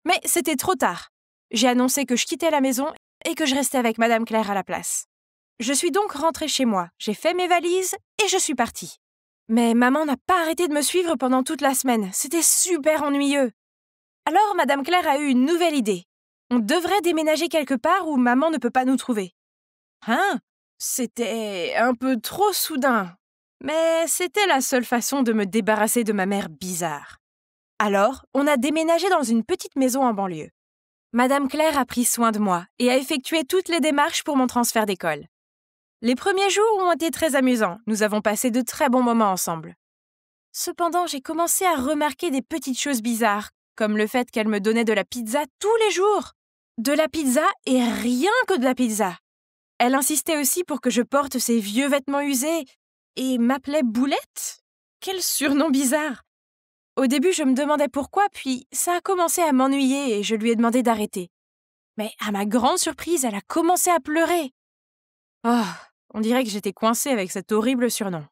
Mais c'était trop tard. J'ai annoncé que je quittais la maison et que je restais avec Madame Claire à la place. Je suis donc rentrée chez moi, j'ai fait mes valises et je suis partie. Mais maman n'a pas arrêté de me suivre pendant toute la semaine. C'était super ennuyeux. Alors Madame Claire a eu une nouvelle idée. On devrait déménager quelque part où maman ne peut pas nous trouver. Hein? C'était un peu trop soudain. Mais c'était la seule façon de me débarrasser de ma mère bizarre. Alors, on a déménagé dans une petite maison en banlieue. Madame Claire a pris soin de moi et a effectué toutes les démarches pour mon transfert d'école. Les premiers jours ont été très amusants. Nous avons passé de très bons moments ensemble. Cependant, j'ai commencé à remarquer des petites choses bizarres, comme le fait qu'elle me donnait de la pizza tous les jours. De la pizza et rien que de la pizza. Elle insistait aussi pour que je porte ses vieux vêtements usés et m'appelait Boulette. Quel surnom bizarre! Au début, je me demandais pourquoi, puis ça a commencé à m'ennuyer et je lui ai demandé d'arrêter. Mais à ma grande surprise, elle a commencé à pleurer. Oh, on dirait que j'étais coincée avec cet horrible surnom.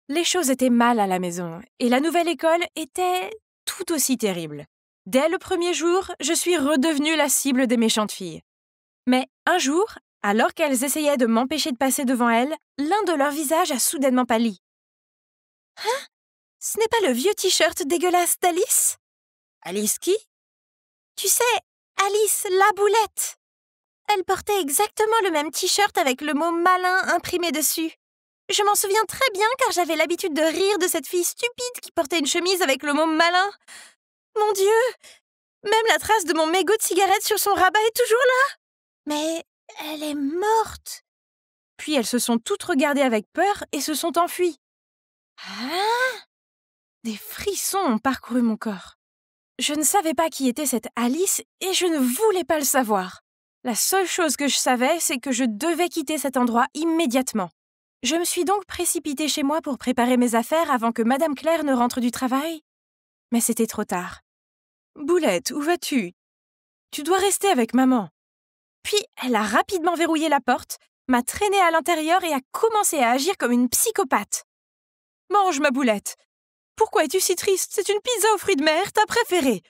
Les choses étaient mal à la maison et la nouvelle école était tout aussi terrible. Dès le premier jour, je suis redevenue la cible des méchantes filles. Mais un jour, alors qu'elles essayaient de m'empêcher de passer devant elles, l'un de leurs visages a soudainement pâli. « Hein? Ce n'est pas le vieux t-shirt dégueulasse d'Alice ?»« Alice qui ?»« Tu sais, Alice la Boulette. Elle portait exactement le même t-shirt avec le mot malin imprimé dessus. Je m'en souviens très bien car j'avais l'habitude de rire de cette fille stupide qui portait une chemise avec le mot malin. Mon Dieu! Même la trace de mon mégot de cigarette sur son rabat est toujours là. Mais elle est morte. » Puis elles se sont toutes regardées avec peur et se sont enfuies. Ah! Des frissons ont parcouru mon corps. Je ne savais pas qui était cette Alice et je ne voulais pas le savoir. La seule chose que je savais, c'est que je devais quitter cet endroit immédiatement. Je me suis donc précipitée chez moi pour préparer mes affaires avant que Madame Claire ne rentre du travail. Mais c'était trop tard. « Boulette, où vas-tu? Tu dois rester avec maman. » Puis elle a rapidement verrouillé la porte, m'a traînée à l'intérieur et a commencé à agir comme une psychopathe. « Mange, ma Boulette. Pourquoi es-tu si triste? C'est une pizza aux fruits de mer, ta préférée.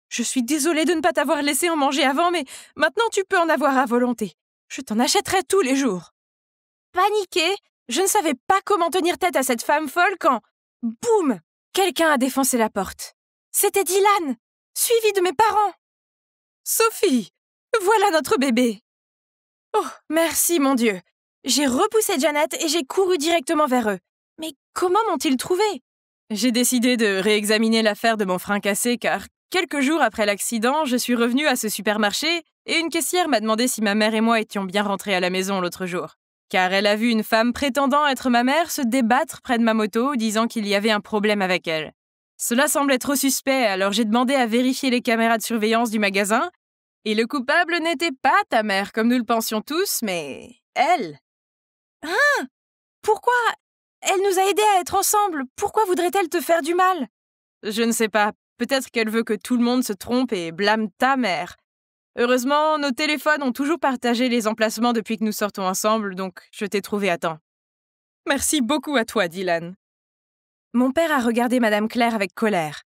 Je suis désolée de ne pas t'avoir laissé en manger avant, mais maintenant tu peux en avoir à volonté. Je t'en achèterai tous les jours. » Paniquée, je ne savais pas comment tenir tête à cette femme folle quand, boum, quelqu'un a défoncé la porte. C'était Dylan, suivi de mes parents. « Sophie, voilà notre bébé. » Oh, merci mon Dieu. J'ai repoussé Janet et j'ai couru directement vers eux. Mais comment m'ont-ils trouvé? J'ai décidé de réexaminer l'affaire de mon frein cassé car, quelques jours après l'accident, je suis revenue à ce supermarché et une caissière m'a demandé si ma mère et moi étions bien rentrés à la maison l'autre jour. Car elle a vu une femme prétendant être ma mère se débattre près de ma moto, disant qu'il y avait un problème avec elle. Cela semblait trop suspect, alors j'ai demandé à vérifier les caméras de surveillance du magasin, et le coupable n'était pas ta mère, comme nous le pensions tous, mais elle. Hein? Pourquoi? Elle nous a aidés à être ensemble. Pourquoi voudrait-elle te faire du mal? Je ne sais pas. Peut-être qu'elle veut que tout le monde se trompe et blâme ta mère. Heureusement, nos téléphones ont toujours partagé les emplacements depuis que nous sortons ensemble, donc je t'ai trouvé à temps. Merci beaucoup à toi, Dylan. Mon père a regardé Madame Claire avec colère.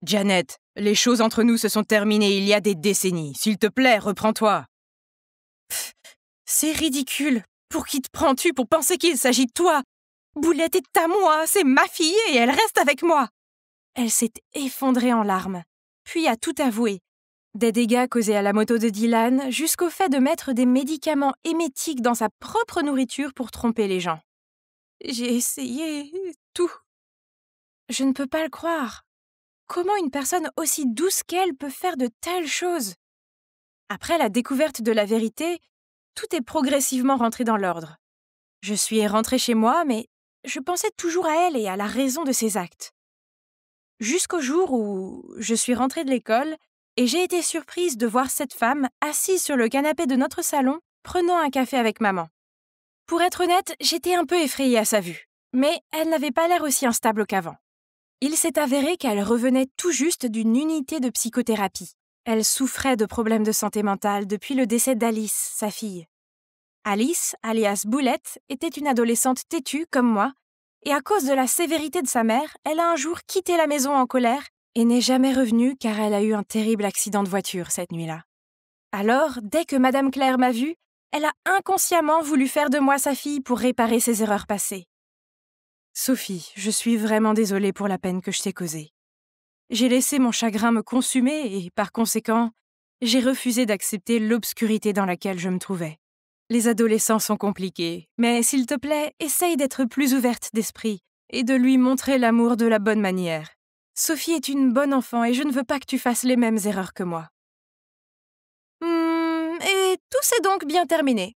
Janet, les choses entre nous se sont terminées il y a des décennies. S'il te plaît, reprends-toi. C'est ridicule. Pour qui te prends-tu pour penser qu'il s'agit de toi? Boulette est à moi, c'est ma fille et elle reste avec moi. Elle s'est effondrée en larmes, puis a tout avoué. Des dégâts causés à la moto de Dylan jusqu'au fait de mettre des médicaments émétiques dans sa propre nourriture pour tromper les gens. J'ai essayé tout. Je ne peux pas le croire. Comment une personne aussi douce qu'elle peut faire de telles choses? Après la découverte de la vérité, tout est progressivement rentré dans l'ordre. Je suis rentrée chez moi, mais je pensais toujours à elle et à la raison de ses actes. Jusqu'au jour où je suis rentrée de l'école et j'ai été surprise de voir cette femme assise sur le canapé de notre salon, prenant un café avec maman. Pour être honnête, j'étais un peu effrayée à sa vue, mais elle n'avait pas l'air aussi instable qu'avant. Il s'est avéré qu'elle revenait tout juste d'une unité de psychothérapie. Elle souffrait de problèmes de santé mentale depuis le décès d'Alice, sa fille. Alice, alias Boulette, était une adolescente têtue comme moi, et à cause de la sévérité de sa mère, elle a un jour quitté la maison en colère et n'est jamais revenue car elle a eu un terrible accident de voiture cette nuit-là. Alors, dès que Madame Claire m'a vue, elle a inconsciemment voulu faire de moi sa fille pour réparer ses erreurs passées. Sophie, je suis vraiment désolée pour la peine que je t'ai causée. J'ai laissé mon chagrin me consumer et, par conséquent, j'ai refusé d'accepter l'obscurité dans laquelle je me trouvais. Les adolescents sont compliqués, mais s'il te plaît, essaye d'être plus ouverte d'esprit et de lui montrer l'amour de la bonne manière. Sophie est une bonne enfant et je ne veux pas que tu fasses les mêmes erreurs que moi. Et tout s'est donc bien terminé.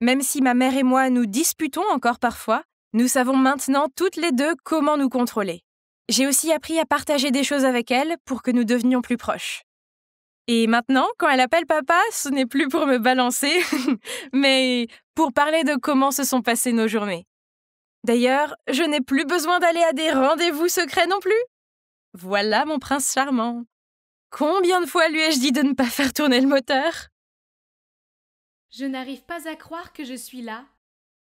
Même si ma mère et moi nous disputons encore parfois, nous savons maintenant toutes les deux comment nous contrôler. J'ai aussi appris à partager des choses avec elle pour que nous devenions plus proches. Et maintenant, quand elle appelle papa, ce n'est plus pour me balancer, mais pour parler de comment se sont passées nos journées. D'ailleurs, je n'ai plus besoin d'aller à des rendez-vous secrets non plus. Voilà mon prince charmant. Combien de fois lui ai-je dit de ne pas faire tourner le moteur ? Je n'arrive pas à croire que je suis là,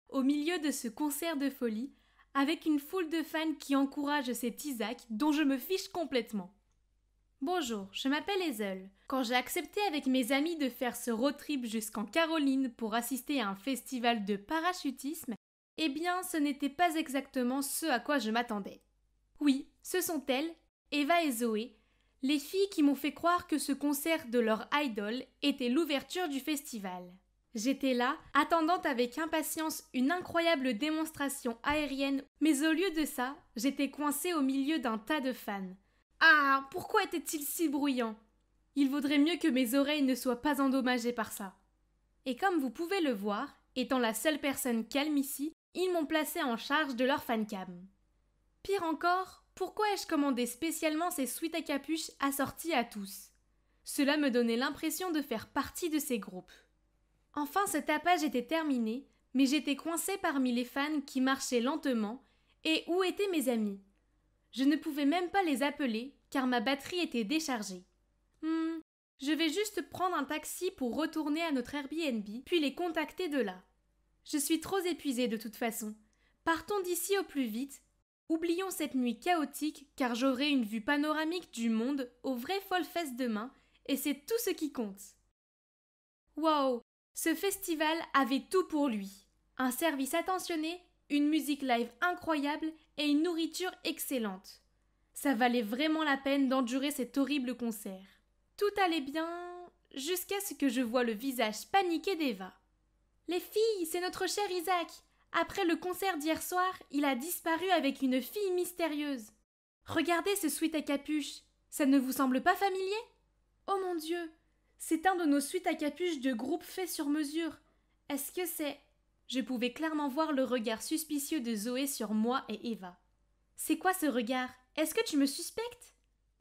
au milieu de ce concert de folie, avec une foule de fans qui encouragent cet Isaac dont je me fiche complètement. Bonjour, je m'appelle Hazel. Quand j'ai accepté avec mes amis de faire ce road trip jusqu'en Caroline pour assister à un festival de parachutisme, eh bien ce n'était pas exactement ce à quoi je m'attendais. Oui, ce sont elles, Eva et Zoé, les filles qui m'ont fait croire que ce concert de leur idole était l'ouverture du festival. J'étais là, attendant avec impatience une incroyable démonstration aérienne, mais au lieu de ça, j'étais coincée au milieu d'un tas de fans. Ah, pourquoi était-il si bruyant ? Il vaudrait mieux que mes oreilles ne soient pas endommagées par ça. Et comme vous pouvez le voir, étant la seule personne calme ici, ils m'ont placée en charge de leur fancam. Pire encore, pourquoi ai-je commandé spécialement ces sweats à capuche assortis à tous ? Cela me donnait l'impression de faire partie de ces groupes. Enfin, ce tapage était terminé, mais j'étais coincée parmi les fans qui marchaient lentement, et où étaient mes amis ? Je ne pouvais même pas les appeler, car ma batterie était déchargée. Je vais juste prendre un taxi pour retourner à notre Airbnb, puis les contacter de là. Je suis trop épuisée de toute façon. Partons d'ici au plus vite. Oublions cette nuit chaotique, car j'aurai une vue panoramique du monde au vrai Folfest demain, et c'est tout ce qui compte. Wow, ce festival avait tout pour lui. Un service attentionné, une musique live incroyable et une nourriture excellente. Ça valait vraiment la peine d'endurer cet horrible concert. Tout allait bien, jusqu'à ce que je voie le visage paniqué d'Eva. « Les filles, c'est notre cher Isaac. Après le concert d'hier soir, il a disparu avec une fille mystérieuse. Regardez ce sweat à capuche, ça ne vous semble pas familier ? Oh mon Dieu, c'est un de nos sweats à capuche de groupe fait sur mesure. Est-ce que c'est… » Je pouvais clairement voir le regard suspicieux de Zoé sur moi et Eva. « C'est quoi ce regard ? Est-ce que tu me suspectes ? »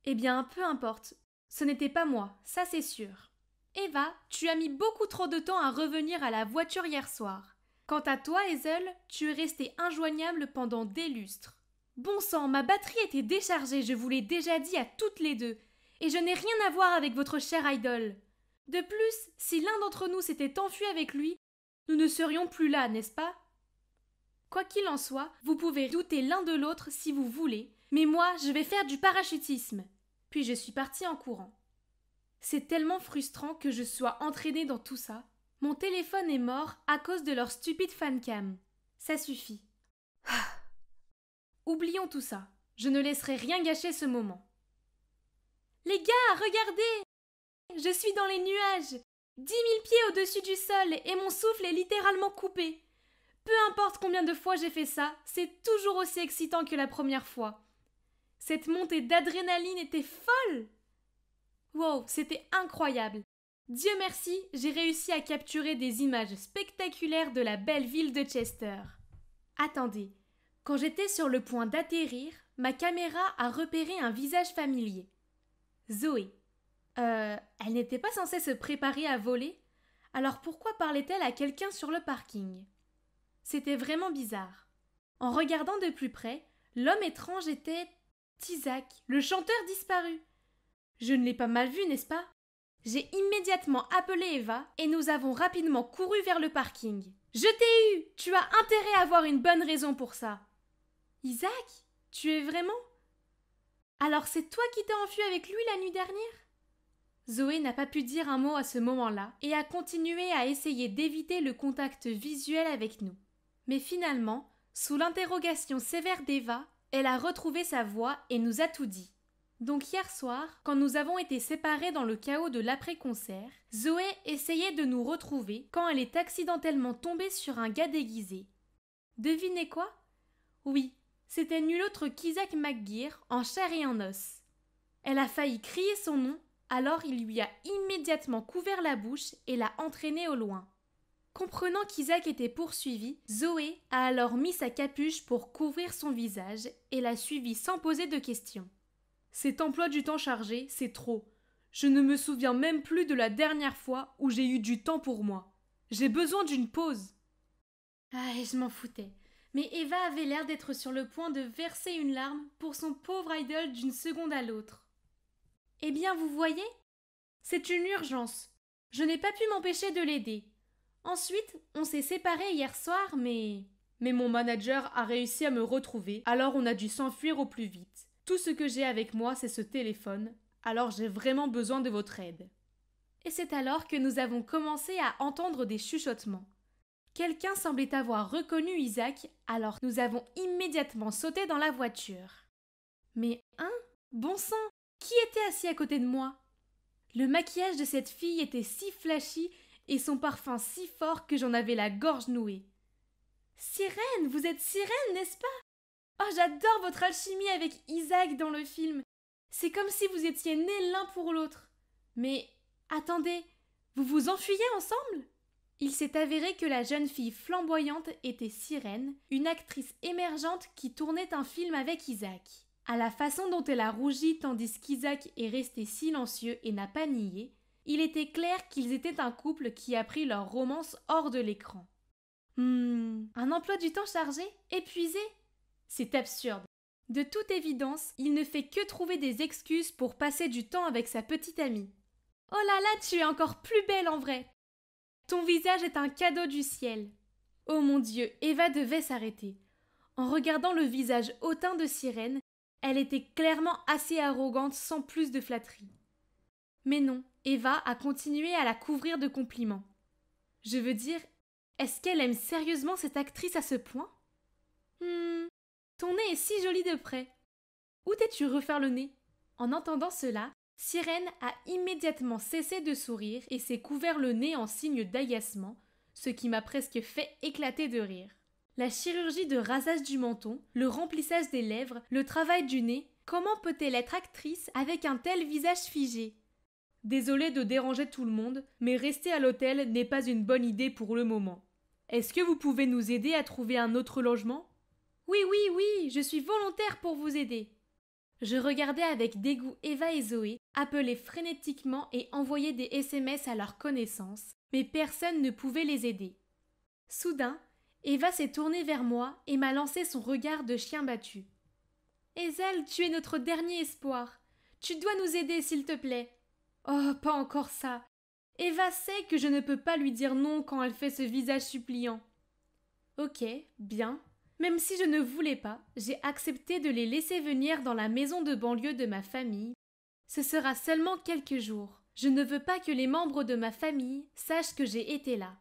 Eh bien, peu importe. Ce n'était pas moi, ça c'est sûr. Eva, tu as mis beaucoup trop de temps à revenir à la voiture hier soir. Quant à toi, Hazel, tu es restée injoignable pendant des lustres. Bon sang, ma batterie était déchargée, je vous l'ai déjà dit à toutes les deux, et je n'ai rien à voir avec votre cher idole. De plus, si l'un d'entre nous s'était enfui avec lui, nous ne serions plus là, n'est-ce pas ? Quoi qu'il en soit, vous pouvez douter l'un de l'autre si vous voulez, mais moi, je vais faire du parachutisme. Puis je suis partie en courant. C'est tellement frustrant que je sois entraînée dans tout ça. Mon téléphone est mort à cause de leur stupide fancam. Ça suffit. Oublions tout ça. Je ne laisserai rien gâcher ce moment. Les gars, regardez ! Je suis dans les nuages. 10 000 pieds au-dessus du sol et mon souffle est littéralement coupé. Peu importe combien de fois j'ai fait ça, c'est toujours aussi excitant que la première fois. Cette montée d'adrénaline était folle! Wow, c'était incroyable! Dieu merci, j'ai réussi à capturer des images spectaculaires de la belle ville de Chester. Attendez, quand j'étais sur le point d'atterrir, ma caméra a repéré un visage familier. Zoé. Elle n'était pas censée se préparer à voler? Alors pourquoi parlait-elle à quelqu'un sur le parking? C'était vraiment bizarre. En regardant de plus près, l'homme étrange était Isaac, le chanteur disparu. Je ne l'ai pas mal vu, n'est-ce pas? J'ai immédiatement appelé Eva et nous avons rapidement couru vers le parking. Je t'ai eu! Tu as intérêt à avoir une bonne raison pour ça. Isaac? Tu es vraiment? Alors c'est toi qui t'es enfui avec lui la nuit dernière? Zoé n'a pas pu dire un mot à ce moment-là et a continué à essayer d'éviter le contact visuel avec nous. Mais finalement, sous l'interrogation sévère d'Eva, elle a retrouvé sa voix et nous a tout dit. Donc hier soir, quand nous avons été séparés dans le chaos de l'après-concert, Zoé essayait de nous retrouver quand elle est accidentellement tombée sur un gars déguisé. Devinez quoi? Oui, c'était nul autre qu'Isaac McGear en chair et en os. Elle a failli crier son nom, alors il lui a immédiatement couvert la bouche et l'a entraîné au loin. Comprenant qu'Isaac était poursuivi, Zoé a alors mis sa capuche pour couvrir son visage et l'a suivi sans poser de questions. Cet emploi du temps chargé, c'est trop. Je ne me souviens même plus de la dernière fois où j'ai eu du temps pour moi. J'ai besoin d'une pause. Ah, je m'en foutais. Mais Eva avait l'air d'être sur le point de verser une larme pour son pauvre idole d'une seconde à l'autre. Eh bien, vous voyez? C'est une urgence. Je n'ai pas pu m'empêcher de l'aider. Ensuite, on s'est séparés hier soir, mais mon manager a réussi à me retrouver, alors on a dû s'enfuir au plus vite. Tout ce que j'ai avec moi, c'est ce téléphone, alors j'ai vraiment besoin de votre aide. Et c'est alors que nous avons commencé à entendre des chuchotements. Quelqu'un semblait avoir reconnu Isaac, alors nous avons immédiatement sauté dans la voiture. Mais bon sang, qui était assis à côté de moi? Le maquillage de cette fille était si flashy et son parfum si fort que j'en avais la gorge nouée. Sirène, vous êtes Sirène, n'est-ce pas? Oh, j'adore votre alchimie avec Isaac dans le film. C'est comme si vous étiez nés l'un pour l'autre. Mais attendez, vous vous enfuyez ensemble? Il s'est avéré que la jeune fille flamboyante était Sirène, une actrice émergente qui tournait un film avec Isaac. À la façon dont elle a rougi tandis qu'Isaac est resté silencieux et n'a pas nié, il était clair qu'ils étaient un couple qui a pris leur romance hors de l'écran. Un emploi du temps chargé? Épuisé? C'est absurde. De toute évidence, il ne fait que trouver des excuses pour passer du temps avec sa petite amie. Oh là là, tu es encore plus belle en vrai! Ton visage est un cadeau du ciel. Oh mon Dieu, Eva devait s'arrêter. En regardant le visage hautain de Sirène, elle était clairement assez arrogante sans plus de flatterie. Mais non, Eva a continué à la couvrir de compliments. Je veux dire, est-ce qu'elle aime sérieusement cette actrice à ce point? Ton nez est si joli de près. Où t'es-tu refaire le nez? En entendant cela, Sirène a immédiatement cessé de sourire et s'est couvert le nez en signe d'agacement, ce qui m'a presque fait éclater de rire. La chirurgie de rasage du menton, le remplissage des lèvres, le travail du nez, comment peut-elle être actrice avec un tel visage figé? Désolée de déranger tout le monde, mais rester à l'hôtel n'est pas une bonne idée pour le moment. Est-ce que vous pouvez nous aider à trouver un autre logement? Oui, je suis volontaire pour vous aider. Je regardais avec dégoût Eva et Zoé appeler frénétiquement et envoyer des SMS à leurs connaissances, mais personne ne pouvait les aider. Soudain, Eva s'est tournée vers moi et m'a lancé son regard de chien battu. Hazel, tu es notre dernier espoir. Tu dois nous aider, s'il te plaît. Oh, pas encore ça. Eva sait que je ne peux pas lui dire non quand elle fait ce visage suppliant. Ok, bien. Même si je ne voulais pas, j'ai accepté de les laisser venir dans la maison de banlieue de ma famille. Ce sera seulement quelques jours. Je ne veux pas que les membres de ma famille sachent que j'ai été là.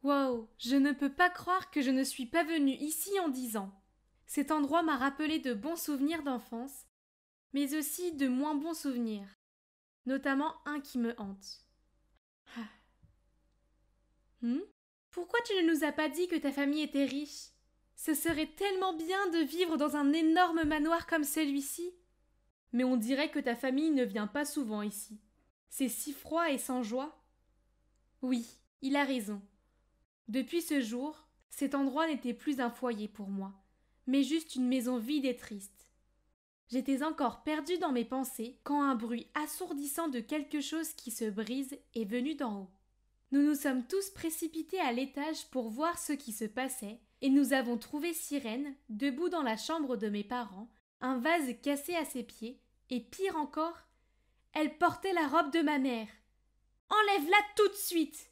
Wow, je ne peux pas croire que je ne suis pas venue ici en 10 ans. Cet endroit m'a rappelé de bons souvenirs d'enfance, mais aussi de moins bons souvenirs, notamment un qui me hante. Pourquoi tu ne nous as pas dit que ta famille était riche? Ce serait tellement bien de vivre dans un énorme manoir comme celui-ci. Mais on dirait que ta famille ne vient pas souvent ici. C'est si froid et sans joie. Oui, il a raison. Depuis ce jour, cet endroit n'était plus un foyer pour moi, mais juste une maison vide et triste. J'étais encore perdue dans mes pensées quand un bruit assourdissant de quelque chose qui se brise est venu d'en haut. Nous nous sommes tous précipités à l'étage pour voir ce qui se passait, et nous avons trouvé Sirène, debout dans la chambre de mes parents, un vase cassé à ses pieds, et pire encore, elle portait la robe de ma mère. Enlève-la tout de suite!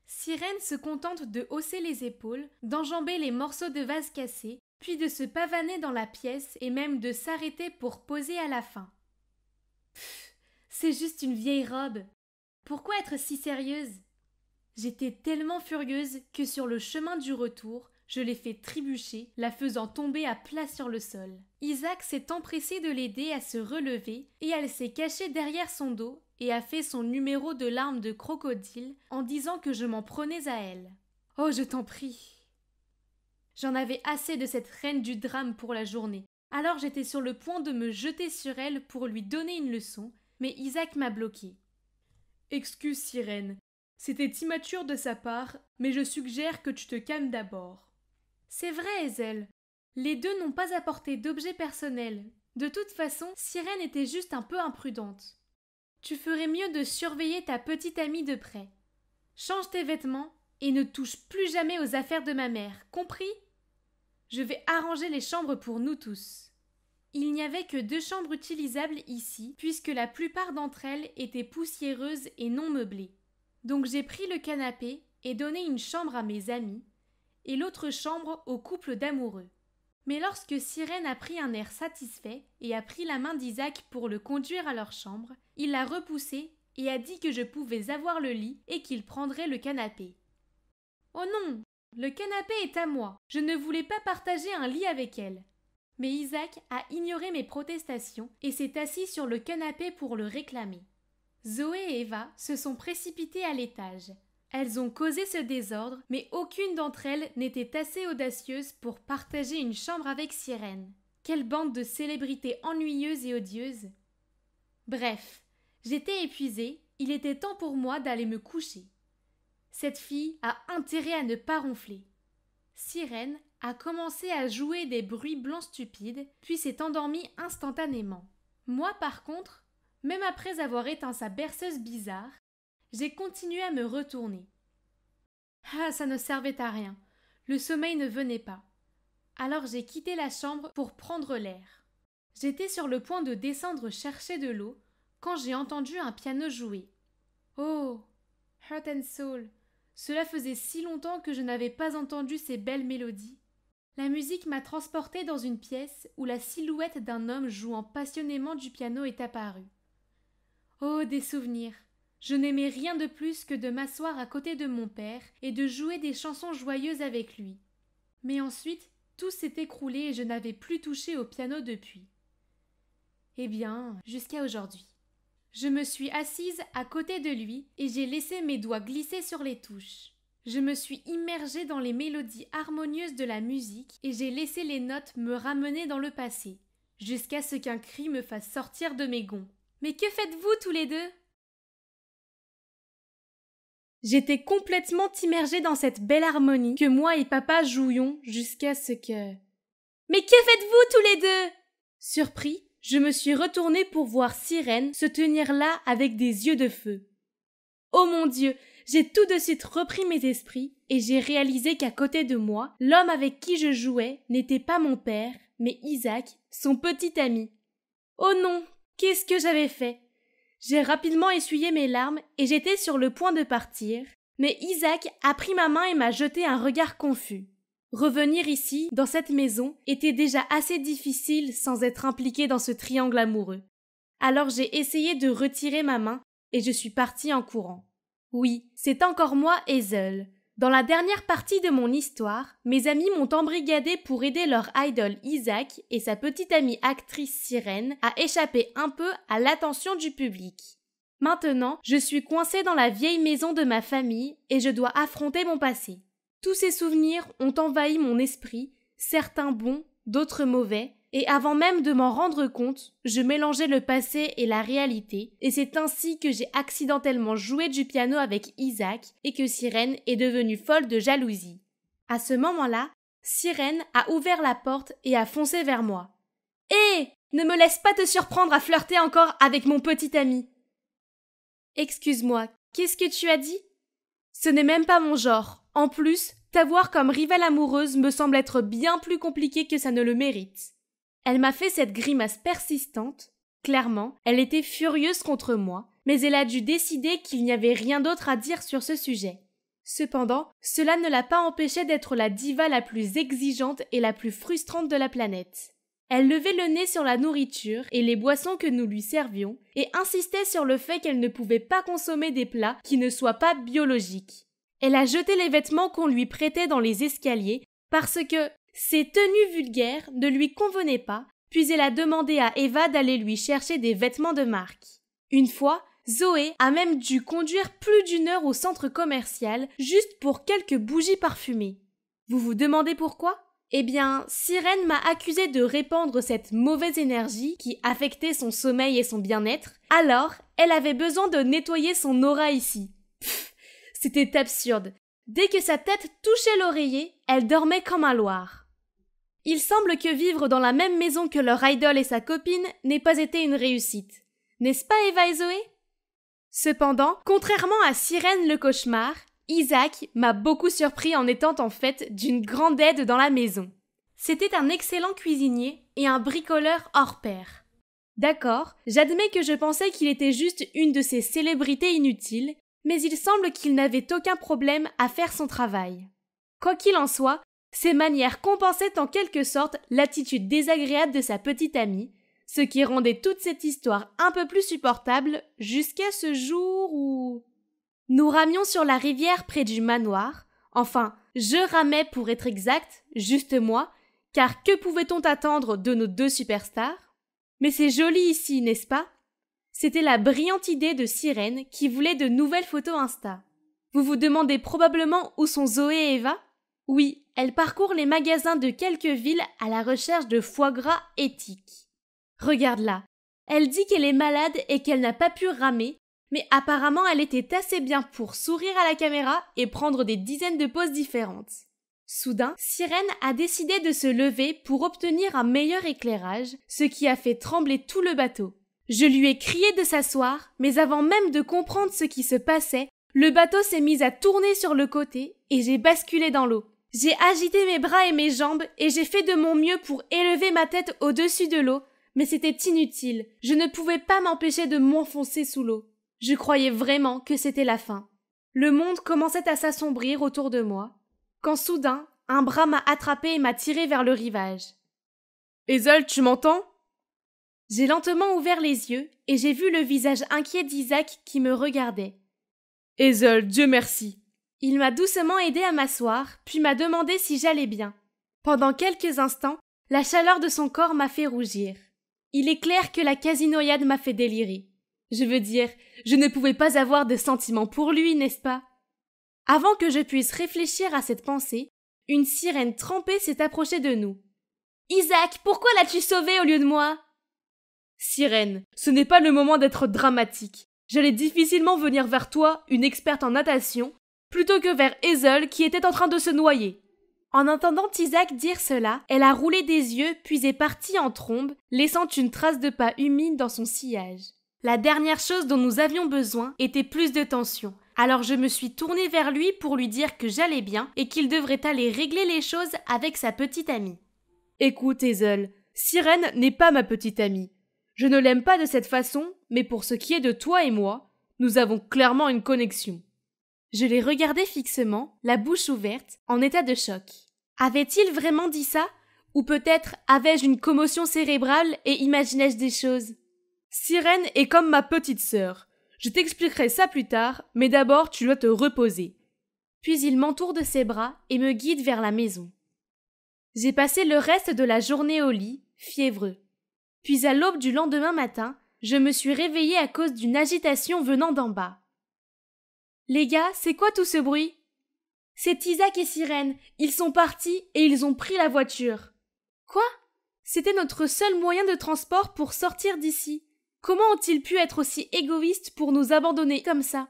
Sirène se contente de hausser les épaules, d'enjamber les morceaux de vase cassés, puis de se pavaner dans la pièce et même de s'arrêter pour poser à la fin. C'est juste une vieille robe. Pourquoi être si sérieuse? J'étais tellement furieuse que sur le chemin du retour, Je l'ai fait trébucher, la faisant tomber à plat sur le sol. Isaac s'est empressé de l'aider à se relever et elle s'est cachée derrière son dos et a fait son numéro de larmes de crocodile en disant que je m'en prenais à elle. Oh, je t'en prie. J'en avais assez de cette reine du drame pour la journée. Alors j'étais sur le point de me jeter sur elle pour lui donner une leçon, mais Isaac m'a bloqué. Excuse, sirène. C'était immature de sa part, mais je suggère que tu te calmes d'abord. C'est vrai, Ezel. Les deux n'ont pas apporté d'objets personnels. De toute façon, Sirène était juste un peu imprudente. Tu ferais mieux de surveiller ta petite amie de près. Change tes vêtements et ne touche plus jamais aux affaires de ma mère, compris? Je vais arranger les chambres pour nous tous. Il n'y avait que 2 chambres utilisables ici, puisque la plupart d'entre elles étaient poussiéreuses et non meublées. Donc j'ai pris le canapé et donné une chambre à mes amis, et l'autre chambre au couple d'amoureux. Mais lorsque Sirène a pris un air satisfait et a pris la main d'Isaac pour le conduire à leur chambre, il l'a repoussé et a dit que je pouvais avoir le lit et qu'il prendrait le canapé. Oh non, le canapé est à moi, je ne voulais pas partager un lit avec elle. Mais Isaac a ignoré mes protestations et s'est assis sur le canapé pour le réclamer. Zoé et Eva se sont précipitées à l'étage. Elles ont causé ce désordre, mais aucune d'entre elles n'était assez audacieuse pour partager une chambre avec Sirène. Quelle bande de célébrités ennuyeuses et odieuses! Bref, j'étais épuisée, il était temps pour moi d'aller me coucher. Cette fille a intérêt à ne pas ronfler. Sirène a commencé à jouer des bruits blancs stupides, puis s'est endormie instantanément. Moi, par contre, même après avoir éteint sa berceuse bizarre, j'ai continué à me retourner. Ah, ça ne servait à rien. Le sommeil ne venait pas. Alors j'ai quitté la chambre pour prendre l'air. J'étais sur le point de descendre chercher de l'eau quand j'ai entendu un piano jouer. Oh, Heart and Soul, cela faisait si longtemps que je n'avais pas entendu ces belles mélodies. La musique m'a transportée dans une pièce où la silhouette d'un homme jouant passionnément du piano est apparue. Oh, des souvenirs! Je n'aimais rien de plus que de m'asseoir à côté de mon père et de jouer des chansons joyeuses avec lui. Mais ensuite, tout s'est écroulé et je n'avais plus touché au piano depuis. Eh bien, jusqu'à aujourd'hui. Je me suis assise à côté de lui et j'ai laissé mes doigts glisser sur les touches. Je me suis immergée dans les mélodies harmonieuses de la musique et j'ai laissé les notes me ramener dans le passé, jusqu'à ce qu'un cri me fasse sortir de mes gonds. Mais que faites-vous tous les deux? J'étais complètement immergée dans cette belle harmonie que moi et papa jouions jusqu'à ce que... Mais que faites-vous tous les deux? Surpris, je me suis retournée pour voir Sirène se tenir là avec des yeux de feu. Oh mon Dieu, j'ai tout de suite repris mes esprits et j'ai réalisé qu'à côté de moi, l'homme avec qui je jouais n'était pas mon père, mais Isaac, son petit ami. Oh non, qu'est-ce que j'avais fait? J'ai rapidement essuyé mes larmes et j'étais sur le point de partir, mais Isaac a pris ma main et m'a jeté un regard confus. Revenir ici, dans cette maison, était déjà assez difficile sans être impliqué dans ce triangle amoureux. Alors j'ai essayé de retirer ma main et je suis partie en courant. Oui, c'est encore moi, Hazel. Dans la dernière partie de mon histoire, mes amis m'ont embrigadé pour aider leur idole Isaac et sa petite amie actrice Sirène à échapper un peu à l'attention du public. Maintenant, je suis coincée dans la vieille maison de ma famille et je dois affronter mon passé. Tous ces souvenirs ont envahi mon esprit, certains bons, d'autres mauvais, et avant même de m'en rendre compte, je mélangeais le passé et la réalité, et c'est ainsi que j'ai accidentellement joué du piano avec Isaac et que Sirène est devenue folle de jalousie. À ce moment-là, Sirène a ouvert la porte et a foncé vers moi. « Hé, ne me laisse pas te surprendre à flirter encore avec mon petit ami !»« Excuse-moi, qu'est-ce que tu as dit ? Ce n'est même pas mon genre. En plus, t'avoir comme rivale amoureuse me semble être bien plus compliqué que ça ne le mérite. » Elle m'a fait cette grimace persistante. Clairement, elle était furieuse contre moi, mais elle a dû décider qu'il n'y avait rien d'autre à dire sur ce sujet. Cependant, cela ne l'a pas empêchée d'être la diva la plus exigeante et la plus frustrante de la planète. Elle levait le nez sur la nourriture et les boissons que nous lui servions et insistait sur le fait qu'elle ne pouvait pas consommer des plats qui ne soient pas biologiques. Elle a jeté les vêtements qu'on lui prêtait dans les escaliers parce que ses tenues vulgaires ne lui convenaient pas, puis elle a demandé à Eva d'aller lui chercher des vêtements de marque. Une fois, Zoé a même dû conduire plus d'1 heure au centre commercial juste pour quelques bougies parfumées. Vous vous demandez pourquoi ? Eh bien, Sirène m'a accusée de répandre cette mauvaise énergie qui affectait son sommeil et son bien-être, alors elle avait besoin de nettoyer son aura ici. Pfff, c'était absurde. Dès que sa tête touchait l'oreiller, elle dormait comme un loir. Il semble que vivre dans la même maison que leur idole et sa copine n'ait pas été une réussite. N'est-ce pas Eva et Zoé ? Cependant, contrairement à Sirène le cauchemar, Isaac m'a beaucoup surpris en étant en fait d'une grande aide dans la maison. C'était un excellent cuisinier et un bricoleur hors pair. D'accord, j'admets que je pensais qu'il était juste une de ces célébrités inutiles, mais il semble qu'il n'avait aucun problème à faire son travail. Quoi qu'il en soit, ses manières compensaient en quelque sorte l'attitude désagréable de sa petite amie, ce qui rendait toute cette histoire un peu plus supportable jusqu'à ce jour où... Nous ramions sur la rivière près du manoir, enfin, je ramais pour être exact, juste moi, car que pouvait-on attendre de nos 2 superstars ? Mais c'est joli ici, n'est-ce pas ? C'était la brillante idée de Sirène qui voulait de nouvelles photos Insta. Vous vous demandez probablement où sont Zoé et Eva ? Oui, elles parcourent les magasins de quelques villes à la recherche de foie gras éthique. Regarde là, elle dit qu'elle est malade et qu'elle n'a pas pu ramer, mais apparemment elle était assez bien pour sourire à la caméra et prendre des dizaines de poses différentes. Soudain, Sirène a décidé de se lever pour obtenir un meilleur éclairage, ce qui a fait trembler tout le bateau. Je lui ai crié de s'asseoir, mais avant même de comprendre ce qui se passait, le bateau s'est mis à tourner sur le côté et j'ai basculé dans l'eau. J'ai agité mes bras et mes jambes et j'ai fait de mon mieux pour élever ma tête au-dessus de l'eau, mais c'était inutile. Je ne pouvais pas m'empêcher de m'enfoncer sous l'eau. Je croyais vraiment que c'était la fin. Le monde commençait à s'assombrir autour de moi, quand soudain, un bras m'a attrapé et m'a tiré vers le rivage. « Hazel, tu m'entends ?» J'ai lentement ouvert les yeux et j'ai vu le visage inquiet d'Isaac qui me regardait. « Hazel, Dieu merci !» Il m'a doucement aidé à m'asseoir, puis m'a demandé si j'allais bien. Pendant quelques instants, la chaleur de son corps m'a fait rougir. Il est clair que la quasi-noyade m'a fait délirer. Je veux dire, je ne pouvais pas avoir de sentiments pour lui, n'est-ce pas ? Avant que je puisse réfléchir à cette pensée, une sirène trempée s'est approchée de nous. « Isaac, pourquoi l'as-tu sauvé au lieu de moi ?» Sirène, ce n'est pas le moment d'être dramatique. J'allais difficilement venir vers toi, une experte en natation, plutôt que vers Hazel qui était en train de se noyer. En entendant Isaac dire cela, elle a roulé des yeux puis est partie en trombe, laissant une trace de pas humide dans son sillage. La dernière chose dont nous avions besoin était plus de tension, alors je me suis tournée vers lui pour lui dire que j'allais bien et qu'il devrait aller régler les choses avec sa petite amie. « Écoute, Hazel, Sirène n'est pas ma petite amie. Je ne l'aime pas de cette façon, mais pour ce qui est de toi et moi, nous avons clairement une connexion. » Je l'ai regardé fixement, la bouche ouverte, en état de choc. Avait-il vraiment dit ça ? Ou peut-être avais-je une commotion cérébrale et imaginais-je des choses ? Sirène est comme ma petite sœur. Je t'expliquerai ça plus tard, mais d'abord tu dois te reposer. Puis il m'entoure de ses bras et me guide vers la maison. J'ai passé le reste de la journée au lit, fiévreux. Puis à l'aube du lendemain matin, je me suis réveillée à cause d'une agitation venant d'en bas. Les gars, c'est quoi tout ce bruit ? C'est Isaac et Sirène. Ils sont partis et ils ont pris la voiture. Quoi ? C'était notre seul moyen de transport pour sortir d'ici. Comment ont-ils pu être aussi égoïstes pour nous abandonner comme ça ?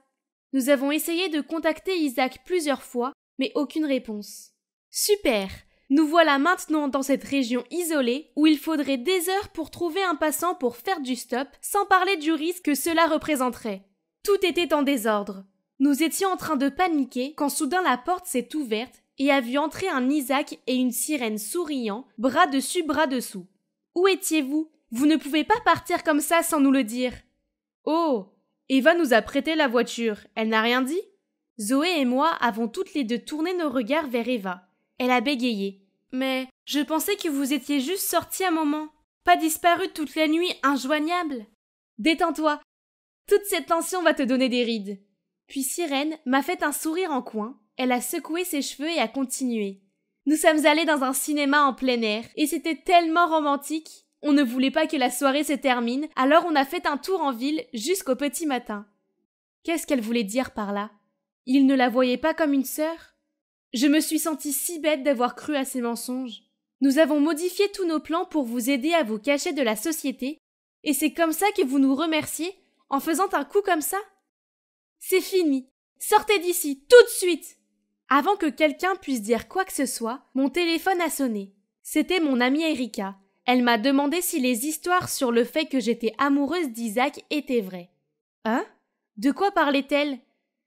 Nous avons essayé de contacter Isaac plusieurs fois, mais aucune réponse. Super ! Nous voilà maintenant dans cette région isolée où il faudrait des heures pour trouver un passant pour faire du stop, sans parler du risque que cela représenterait. Tout était en désordre. Nous étions en train de paniquer quand soudain la porte s'est ouverte et a vu entrer un Isaac et une Sirène souriants, bras dessus, bras dessous. « Où étiez-vous ? Vous ne pouvez pas partir comme ça sans nous le dire. »« Oh, Eva nous a prêté la voiture, elle n'a rien dit ?» Zoé et moi avons toutes les deux tourné nos regards vers Eva. Elle a bégayé. « Mais je pensais que vous étiez juste sortis un moment, pas disparu toute la nuit injoignable. Détends-toi, toute cette tension va te donner des rides. » Puis Sirène m'a fait un sourire en coin, elle a secoué ses cheveux et a continué. Nous sommes allés dans un cinéma en plein air et c'était tellement romantique. On ne voulait pas que la soirée se termine, alors on a fait un tour en ville jusqu'au petit matin. Qu'est-ce qu'elle voulait dire par là? Il ne la voyait pas comme une sœur? Je me suis sentie si bête d'avoir cru à ces mensonges. Nous avons modifié tous nos plans pour vous aider à vous cacher de la société, et c'est comme ça que vous nous remerciez, en faisant un coup comme ça? C'est fini. Sortez d'ici, tout de suite! Avant que quelqu'un puisse dire quoi que ce soit, mon téléphone a sonné. C'était mon amie Erika. Elle m'a demandé si les histoires sur le fait que j'étais amoureuse d'Isaac étaient vraies. Hein? De quoi parlait-elle?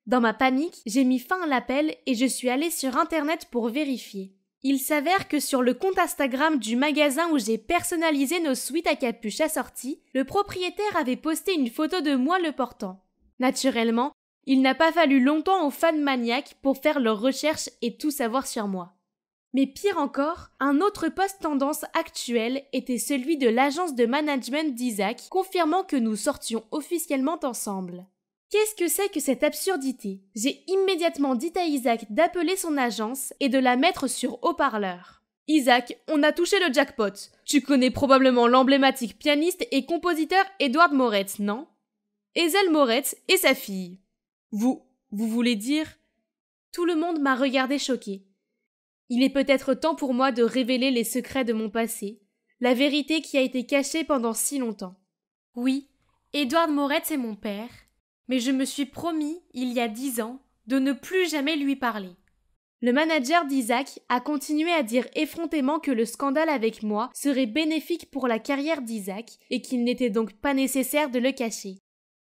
Dans ma panique, j'ai mis fin à l'appel et je suis allée sur Internet pour vérifier. Il s'avère que sur le compte Instagram du magasin où j'ai personnalisé nos sweats à capuche assortis, le propriétaire avait posté une photo de moi le portant. Naturellement, il n'a pas fallu longtemps aux fans maniaques pour faire leurs recherches et tout savoir sur moi. Mais pire encore, un autre post tendance actuel était celui de l'agence de management d'Isaac, confirmant que nous sortions officiellement ensemble. Qu'est-ce que c'est que cette absurdité? J'ai immédiatement dit à Isaac d'appeler son agence et de la mettre sur haut-parleur. Isaac, on a touché le jackpot. Tu connais probablement l'emblématique pianiste et compositeur Edward Moretz, non? Hazel Moretz et sa fille. Vous voulez dire? Tout le monde m'a regardé choqué. Il est peut-être temps pour moi de révéler les secrets de mon passé, la vérité qui a été cachée pendant si longtemps. Oui, Edward Moretz est mon père, mais je me suis promis, il y a 10 ans, de ne plus jamais lui parler. Le manager d'Isaac a continué à dire effrontément que le scandale avec moi serait bénéfique pour la carrière d'Isaac et qu'il n'était donc pas nécessaire de le cacher.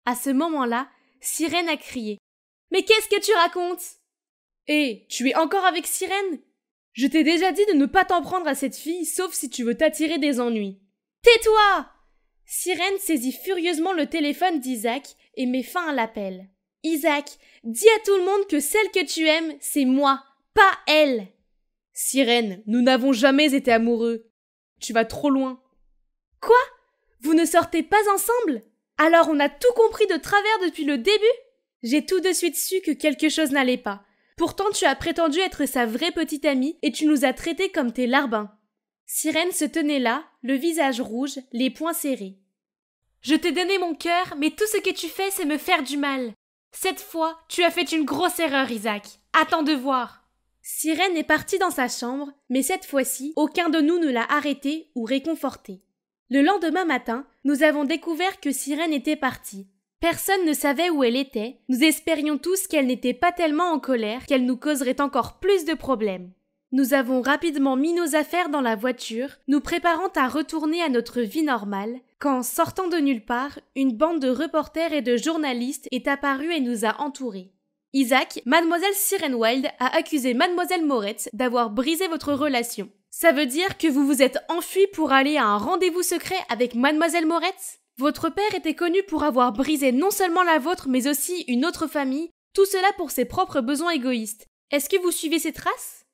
À ce moment-là, Sirène a crié. « Mais qu'est-ce que tu racontes ?»« Hé, tu es encore avec Sirène ? Je t'ai déjà dit de ne pas t'en prendre à cette fille, sauf si tu veux t'attirer des ennuis. »« Tais-toi !» Sirène saisit furieusement le téléphone d'Isaac et met fin à l'appel. « Isaac, dis à tout le monde que celle que tu aimes, c'est moi, pas elle !»« Sirène, nous n'avons jamais été amoureux. Tu vas trop loin. »« Quoi ? Vous ne sortez pas ensemble ? Alors on a tout compris de travers depuis le début ? J'ai tout de suite su que quelque chose n'allait pas. Pourtant tu as prétendu être sa vraie petite amie et tu nous as traités comme tes larbins. » Sirène se tenait là, le visage rouge, les poings serrés. « Je t'ai donné mon cœur, mais tout ce que tu fais, c'est me faire du mal. Cette fois, tu as fait une grosse erreur, Isaac. Attends de voir. » Sirène est partie dans sa chambre, mais cette fois-ci, aucun de nous ne l'a arrêtée ou réconfortée. Le lendemain matin, nous avons découvert que Sirène était partie. Personne ne savait où elle était, nous espérions tous qu'elle n'était pas tellement en colère qu'elle nous causerait encore plus de problèmes. Nous avons rapidement mis nos affaires dans la voiture, nous préparant à retourner à notre vie normale, quand, sortant de nulle part, une bande de reporters et de journalistes est apparue et nous a entourés. Isaac, mademoiselle Sirène Wilde a accusé mademoiselle Moretz d'avoir brisé votre relation. Ça veut dire que vous vous êtes enfui pour aller à un rendez-vous secret avec mademoiselle Moretz? Votre père était connu pour avoir brisé non seulement la vôtre mais aussi une autre famille, tout cela pour ses propres besoins égoïstes. Est-ce que vous suivez ses traces?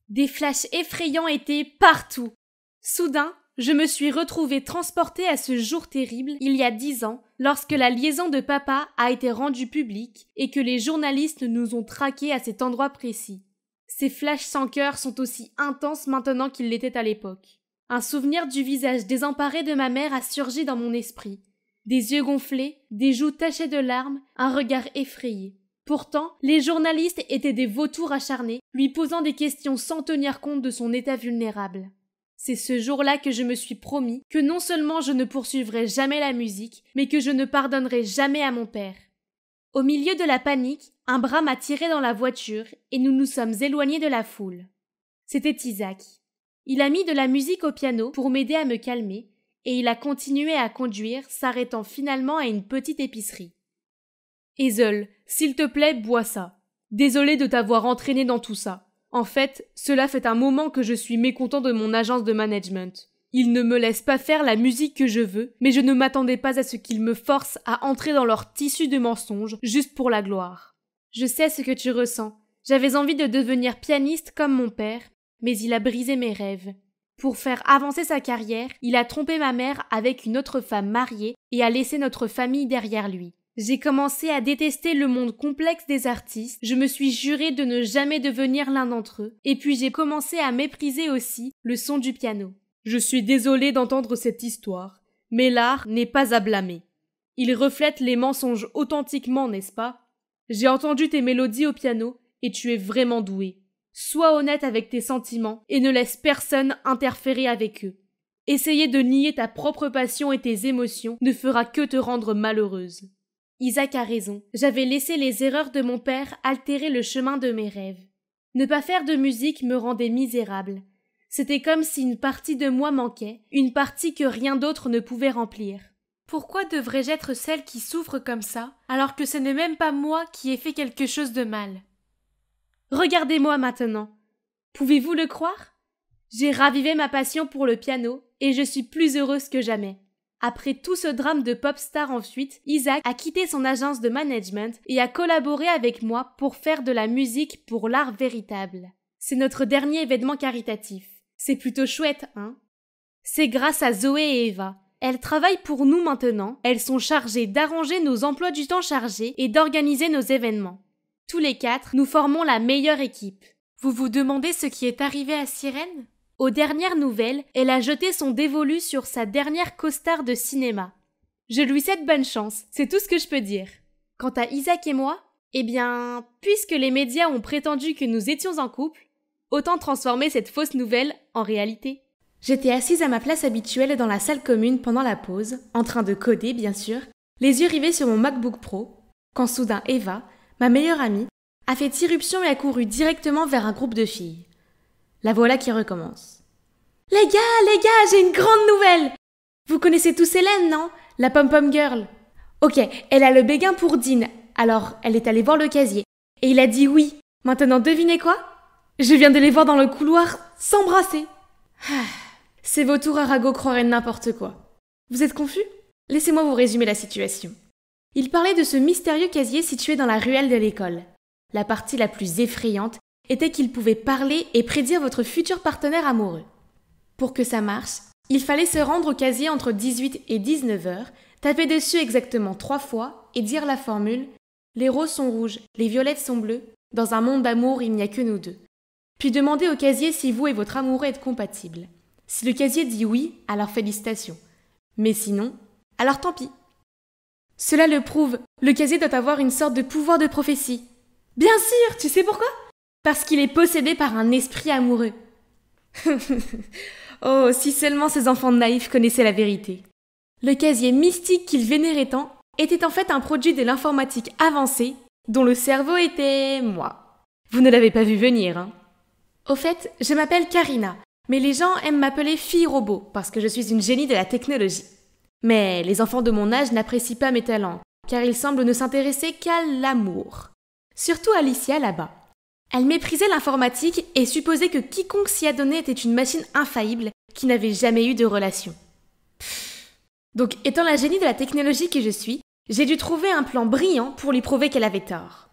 Des flashs effrayants étaient partout. Soudain, je me suis retrouvée transportée à ce jour terrible, il y a 10 ans, lorsque la liaison de papa a été rendue publique et que les journalistes nous ont traqués à cet endroit précis. Ces flashs sans cœur sont aussi intenses maintenant qu'ils l'étaient à l'époque. Un souvenir du visage désemparé de ma mère a surgi dans mon esprit. Des yeux gonflés, des joues tachées de larmes, un regard effrayé. Pourtant, les journalistes étaient des vautours acharnés, lui posant des questions sans tenir compte de son état vulnérable. C'est ce jour-là que je me suis promis que non seulement je ne poursuivrai jamais la musique, mais que je ne pardonnerai jamais à mon père. Au milieu de la panique, un bras m'a tiré dans la voiture et nous nous sommes éloignés de la foule. C'était Isaac. Il a mis de la musique au piano pour m'aider à me calmer et il a continué à conduire, s'arrêtant finalement à une petite épicerie. « Hazel, s'il te plaît, bois ça. Désolé de t'avoir entraîné dans tout ça. En fait, cela fait un moment que je suis mécontent de mon agence de management. Ils ne me laissent pas faire la musique que je veux, mais je ne m'attendais pas à ce qu'ils me forcent à entrer dans leur tissu de mensonges juste pour la gloire. Je sais ce que tu ressens. J'avais envie de devenir pianiste comme mon père, mais il a brisé mes rêves. Pour faire avancer sa carrière, il a trompé ma mère avec une autre femme mariée et a laissé notre famille derrière lui. J'ai commencé à détester le monde complexe des artistes, je me suis juré de ne jamais devenir l'un d'entre eux, et puis j'ai commencé à mépriser aussi le son du piano. Je suis désolée d'entendre cette histoire, mais l'art n'est pas à blâmer. Il reflète les mensonges authentiquement, n'est-ce pas? J'ai entendu tes mélodies au piano, et tu es vraiment doué. Sois honnête avec tes sentiments, et ne laisse personne interférer avec eux. Essayer de nier ta propre passion et tes émotions ne fera que te rendre malheureuse. Isaac a raison, j'avais laissé les erreurs de mon père altérer le chemin de mes rêves. Ne pas faire de musique me rendait misérable. C'était comme si une partie de moi manquait, une partie que rien d'autre ne pouvait remplir. Pourquoi devrais-je être celle qui souffre comme ça, alors que ce n'est même pas moi qui ai fait quelque chose de mal? Regardez-moi maintenant. Pouvez-vous le croire? J'ai ravivé ma passion pour le piano et je suis plus heureuse que jamais. Après tout ce drame de pop star en fuite, Isaac a quitté son agence de management et a collaboré avec moi pour faire de la musique pour l'art véritable. C'est notre dernier événement caritatif. C'est plutôt chouette, hein? C'est grâce à Zoé et Eva. Elles travaillent pour nous maintenant. Elles sont chargées d'arranger nos emplois du temps chargés et d'organiser nos événements. Tous les 4, nous formons la meilleure équipe. Vous vous demandez ce qui est arrivé à Sirène? Aux dernières nouvelles, elle a jeté son dévolu sur sa dernière costard de cinéma. Je lui souhaite bonne chance, c'est tout ce que je peux dire. Quant à Isaac et moi, eh bien, puisque les médias ont prétendu que nous étions en couple, autant transformer cette fausse nouvelle en réalité. J'étais assise à ma place habituelle dans la salle commune pendant la pause, en train de coder bien sûr, les yeux rivés sur mon MacBook Pro, quand soudain Eva, ma meilleure amie, a fait irruption et a couru directement vers un groupe de filles. La voilà qui recommence. Les gars, j'ai une grande nouvelle! Vous connaissez tous Hélène, non? La pom-pom girl. Ok, elle a le béguin pour Dean, alors elle est allée voir le casier. Et il a dit oui. Maintenant devinez quoi? Je viens de les voir dans le couloir s'embrasser. Ces vautours Arago croiraient n'importe quoi. Vous êtes confus? Laissez-moi vous résumer la situation. Il parlait de ce mystérieux casier situé dans la ruelle de l'école. La partie la plus effrayante était qu'il pouvait parler et prédire votre futur partenaire amoureux. Pour que ça marche, il fallait se rendre au casier entre 18 et 19 heures, taper dessus exactement 3 fois et dire la formule « Les roses sont rouges, les violettes sont bleues, dans un monde d'amour il n'y a que nous deux ». Puis demander au casier si vous et votre amoureux êtes compatibles. Si le casier dit oui, alors félicitations. Mais sinon, alors tant pis. Cela le prouve, le casier doit avoir une sorte de pouvoir de prophétie. Bien sûr, tu sais pourquoi? Parce qu'il est possédé par un esprit amoureux. Oh, si seulement ces enfants naïfs connaissaient la vérité. Le casier mystique qu'ils vénéraient tant était en fait un produit de l'informatique avancée dont le cerveau était moi. Vous ne l'avez pas vu venir, hein? Au fait, je m'appelle Karina, mais les gens aiment m'appeler fille robot parce que je suis une génie de la technologie. Mais les enfants de mon âge n'apprécient pas mes talents, car ils semblent ne s'intéresser qu'à l'amour. Surtout Alicia là-bas. Elle méprisait l'informatique et supposait que quiconque s'y adonnait était une machine infaillible qui n'avait jamais eu de relation. Donc, étant la génie de la technologie que je suis, j'ai dû trouver un plan brillant pour lui prouver qu'elle avait tort.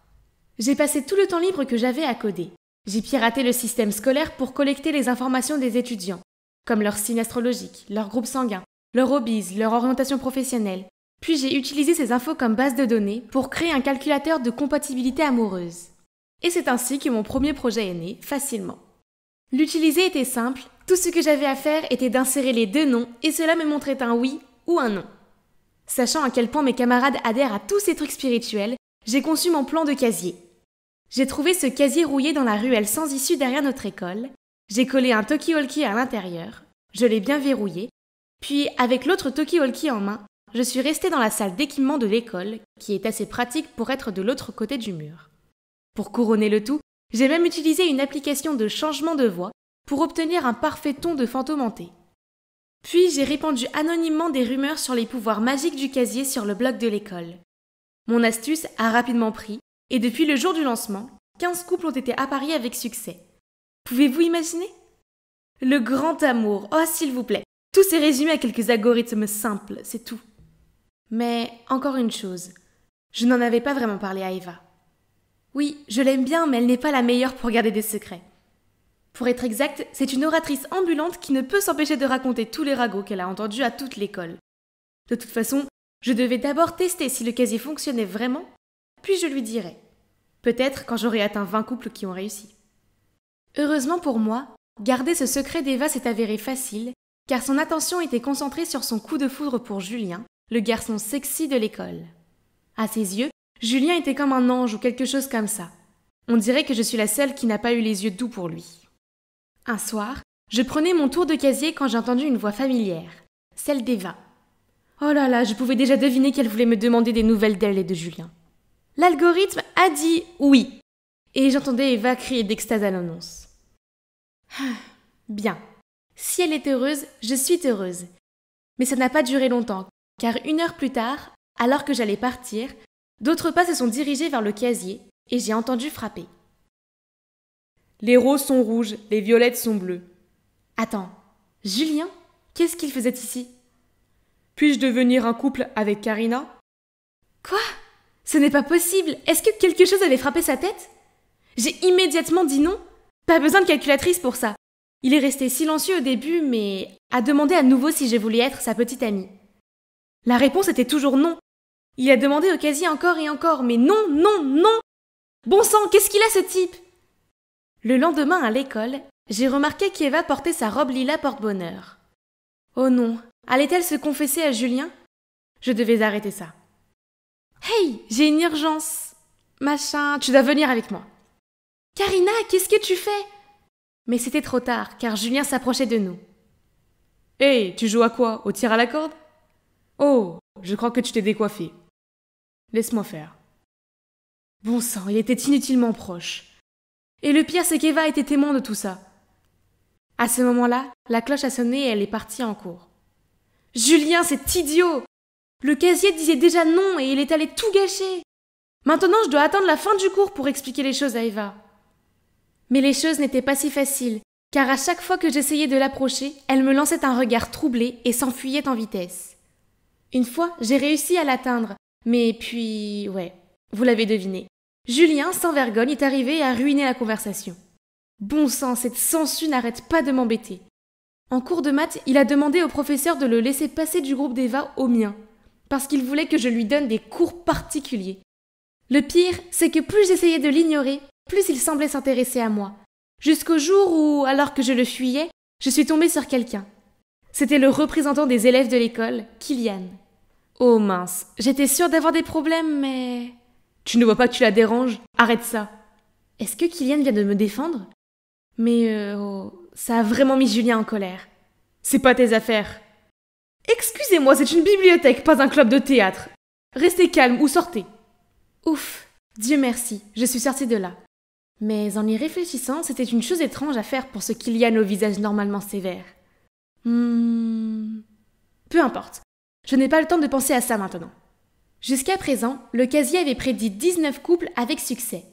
J'ai passé tout le temps libre que j'avais à coder. J'ai piraté le système scolaire pour collecter les informations des étudiants, comme leur signe astrologique, leur groupe sanguin, leurs hobbies, leur orientation professionnelle. Puis j'ai utilisé ces infos comme base de données pour créer un calculateur de compatibilité amoureuse. Et c'est ainsi que mon premier projet est né, facilement. L'utiliser était simple, tout ce que j'avais à faire était d'insérer les 2 noms et cela me montrait un oui ou un non. Sachant à quel point mes camarades adhèrent à tous ces trucs spirituels, j'ai conçu mon plan de casier. J'ai trouvé ce casier rouillé dans la ruelle sans issue derrière notre école, j'ai collé un talkie-walkie à l'intérieur, je l'ai bien verrouillé, puis avec l'autre talkie-walkie en main, je suis restée dans la salle d'équipement de l'école, qui est assez pratique pour être de l'autre côté du mur. Pour couronner le tout, j'ai même utilisé une application de changement de voix pour obtenir un parfait ton de fantôme hanté. Puis j'ai répandu anonymement des rumeurs sur les pouvoirs magiques du casier sur le blog de l'école. Mon astuce a rapidement pris, et depuis le jour du lancement, 15 couples ont été appariés avec succès. Pouvez-vous imaginer? Le grand amour, oh s'il vous plaît, tout s'est résumé à quelques algorithmes simples, c'est tout. Mais encore une chose, je n'en avais pas vraiment parlé à Eva. Oui, je l'aime bien, mais elle n'est pas la meilleure pour garder des secrets. Pour être exact, c'est une oratrice ambulante qui ne peut s'empêcher de raconter tous les ragots qu'elle a entendus à toute l'école. De toute façon, Je devais d'abord tester si le casier fonctionnait vraiment, puis je lui dirai. Peut-être quand j'aurai atteint 20 couples qui ont réussi. Heureusement pour moi, garder ce secret d'Eva s'est avéré facile, car son attention était concentrée sur son coup de foudre pour Julien, le garçon sexy de l'école. À ses yeux, Julien était comme un ange ou quelque chose comme ça. On dirait que je suis la seule qui n'a pas eu les yeux doux pour lui. Un soir, je prenais mon tour de casier quand j'ai entendu une voix familière, celle d'Eva. Oh là là, je pouvais déjà deviner qu'elle voulait me demander des nouvelles d'elle et de Julien. L'algorithme a dit oui, et j'entendais Eva crier d'extase à l'annonce. Bien. Si elle est heureuse, je suis heureuse. Mais ça n'a pas duré longtemps, car 1 heure plus tard, alors que j'allais partir, d'autres pas se sont dirigés vers le casier et j'ai entendu frapper. Les roses sont rouges, les violettes sont bleues. Attends, Julien, qu'est-ce qu'il faisait ici? Puis-je devenir un couple avec Karina? Quoi? Ce n'est pas possible! Est-ce que quelque chose avait frappé sa tête? J'ai immédiatement dit non. Pas besoin de calculatrice pour ça. Il est resté silencieux au début, mais a demandé à nouveau si je voulais être sa petite amie. La réponse était toujours non. Il a demandé au casier encore et encore, mais non, non, non! Bon sang, qu'est-ce qu'il a ce type? Le lendemain à l'école, j'ai remarqué qu'Eva portait sa robe lilas porte-bonheur. Oh non, allait-elle se confesser à Julien? Je devais arrêter ça. Hey, j'ai une urgence. Machin, tu dois venir avec moi. Karina, qu'est-ce que tu fais? Mais c'était trop tard, car Julien s'approchait de nous. Hey, tu joues à quoi? Au tir à la corde? Oh, je crois que tu t'es décoiffé. Laisse-moi faire. Bon sang, il était inutilement proche. Et le pire, c'est qu'Eva était témoin de tout ça. À ce moment-là, la cloche a sonné et elle est partie en cours. Julien, c'est idiot! Le casier disait déjà non et il est allé tout gâcher. Maintenant, je dois attendre la fin du cours pour expliquer les choses à Eva. Mais les choses n'étaient pas si faciles, car à chaque fois que j'essayais de l'approcher, elle me lançait un regard troublé et s'enfuyait en vitesse. Une fois, j'ai réussi à l'atteindre, mais puis, ouais, vous l'avez deviné. Julien, sans vergogne, est arrivé et a ruiné la conversation. Bon sang, cette sangsue n'arrête pas de m'embêter. En cours de maths, il a demandé au professeur de le laisser passer du groupe d'Eva au mien, parce qu'il voulait que je lui donne des cours particuliers. Le pire, c'est que plus j'essayais de l'ignorer, plus il semblait s'intéresser à moi. Jusqu'au jour où, alors que je le fuyais, je suis tombée sur quelqu'un. C'était le représentant des élèves de l'école, Kylian. Oh mince, j'étais sûre d'avoir des problèmes, mais... Tu ne vois pas que tu la déranges? Arrête ça. Est-ce que Kylian vient de me défendre? Mais ça a vraiment mis Julien en colère. C'est pas tes affaires. Excusez-moi, c'est une bibliothèque, pas un club de théâtre. Restez calme ou sortez. Ouf, Dieu merci, je suis sortie de là. Mais en y réfléchissant, c'était une chose étrange à faire pour ce Kylian au visage normalement sévère. Peu importe, je n'ai pas le temps de penser à ça maintenant. Jusqu'à présent, le casier avait prédit 19 couples avec succès.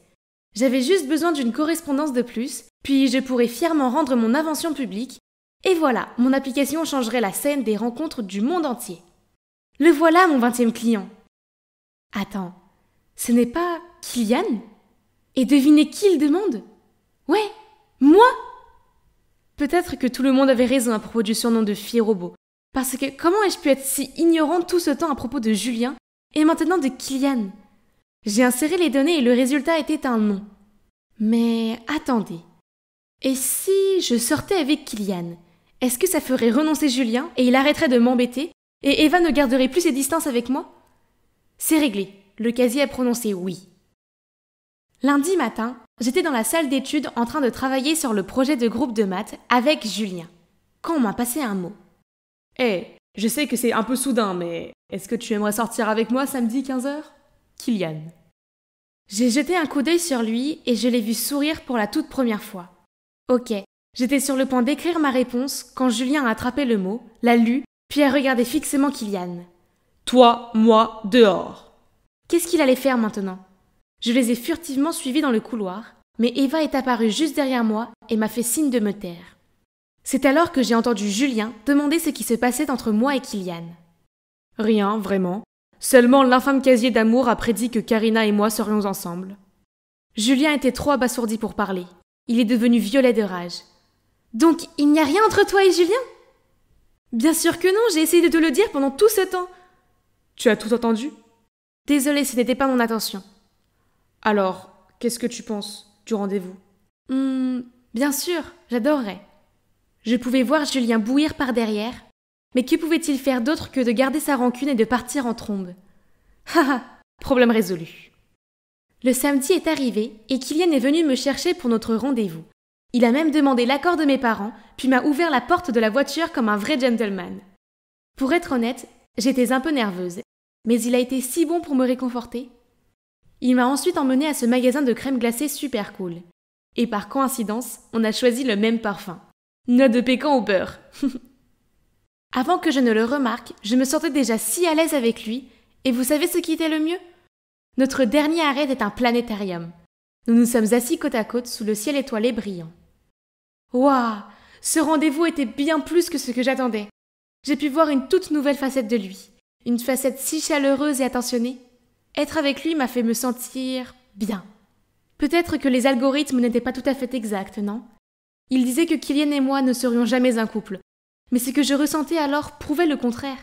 J'avais juste besoin d'une correspondance de plus, puis je pourrais fièrement rendre mon invention publique, et voilà, mon application changerait la scène des rencontres du monde entier. Le voilà, mon 20e client. Attends, ce n'est pas Kylian? Et devinez qui il demande? Ouais, moi! Peut-être que tout le monde avait raison à propos du surnom de fille robot, parce que comment ai-je pu être si ignorante tout ce temps à propos de Julien, et maintenant de Kylian? J'ai inséré les données et le résultat était un non. Mais attendez, et si je sortais avec Kylian? Est-ce que ça ferait renoncer Julien et il arrêterait de m'embêter et Eva ne garderait plus ses distances avec moi? C'est réglé, le casier a prononcé oui. Lundi matin, j'étais dans la salle d'études en train de travailler sur le projet de groupe de maths avec Julien, quand on m'a passé un mot. Hé, je sais que c'est un peu soudain, mais est-ce que tu aimerais sortir avec moi samedi 15h? Kylian. J'ai jeté un coup d'œil sur lui et je l'ai vu sourire pour la toute première fois. Ok, j'étais sur le point d'écrire ma réponse quand Julien a attrapé le mot, l'a lu, puis a regardé fixement Kylian. Toi, moi, dehors. Qu'est-ce qu'il allait faire maintenant? Je les ai furtivement suivis dans le couloir, mais Eva est apparue juste derrière moi et m'a fait signe de me taire. C'est alors que j'ai entendu Julien demander ce qui se passait entre moi et Kylian. Rien, vraiment. Seulement l'infâme casier d'amour a prédit que Karina et moi serions ensemble. Julien était trop abasourdi pour parler. Il est devenu violet de rage. Donc, il n'y a rien entre toi et Julien? Bien sûr que non, j'ai essayé de te le dire pendant tout ce temps. Tu as tout entendu? Désolée, ce n'était pas mon intention. Alors, qu'est-ce que tu penses du rendez-vous? Bien sûr, j'adorerais. Je pouvais voir Julien bouillir par derrière, mais que pouvait-il faire d'autre que de garder sa rancune et de partir en trombe? Haha, problème résolu. Le samedi est arrivé et Kylian est venu me chercher pour notre rendez-vous. Il a même demandé l'accord de mes parents, puis m'a ouvert la porte de la voiture comme un vrai gentleman. Pour être honnête, j'étais un peu nerveuse, mais il a été si bon pour me réconforter. Il m'a ensuite emmenée à ce magasin de crème glacée super cool. Et par coïncidence, on a choisi le même parfum. Noix de pécan au beurre. Avant que je ne le remarque, je me sentais déjà si à l'aise avec lui, et vous savez ce qui était le mieux? Notre dernier arrêt était un planétarium. Nous nous sommes assis côte à côte sous le ciel étoilé brillant. Waouh! Ce rendez-vous était bien plus que ce que j'attendais. J'ai pu voir une toute nouvelle facette de lui. Une facette si chaleureuse et attentionnée. Être avec lui m'a fait me sentir bien. Peut-être que les algorithmes n'étaient pas tout à fait exacts, non? Ils disaient que Kylian et moi ne serions jamais un couple. Mais ce que je ressentais alors prouvait le contraire.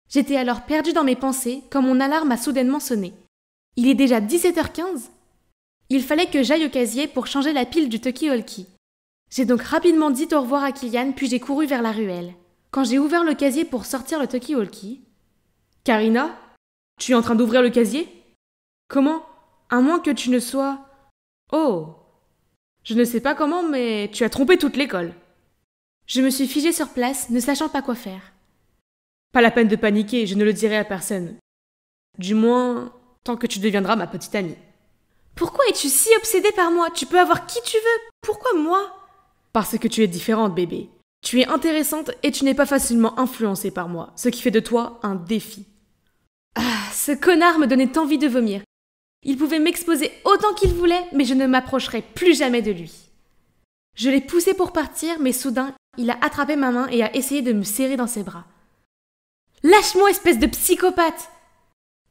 J'étais alors perdue dans mes pensées quand mon alarme a soudainement sonné. Il est déjà 17h15. Il fallait que j'aille au casier pour changer la pile du talkie-walkie. J'ai donc rapidement dit au revoir à Kylian, puis j'ai couru vers la ruelle. Quand j'ai ouvert le casier pour sortir le talkie-walkie... Karina, tu es en train d'ouvrir le casier? Comment? À moins que tu ne sois... Oh! Je ne sais pas comment, mais tu as trompé toute l'école. Je me suis figée sur place, ne sachant pas quoi faire. Pas la peine de paniquer, je ne le dirai à personne. Du moins, tant que tu deviendras ma petite amie. Pourquoi es-tu si obsédée par moi? Tu peux avoir qui tu veux. Pourquoi moi? Parce que tu es différente, bébé. Tu es intéressante et tu n'es pas facilement influencée par moi, ce qui fait de toi un défi. Ah, ce connard me donnait envie de vomir. Il pouvait m'exposer autant qu'il voulait, mais je ne m'approcherai plus jamais de lui. Je l'ai poussé pour partir, mais soudain, il a attrapé ma main et a essayé de me serrer dans ses bras. Lâche-moi, espèce de psychopathe!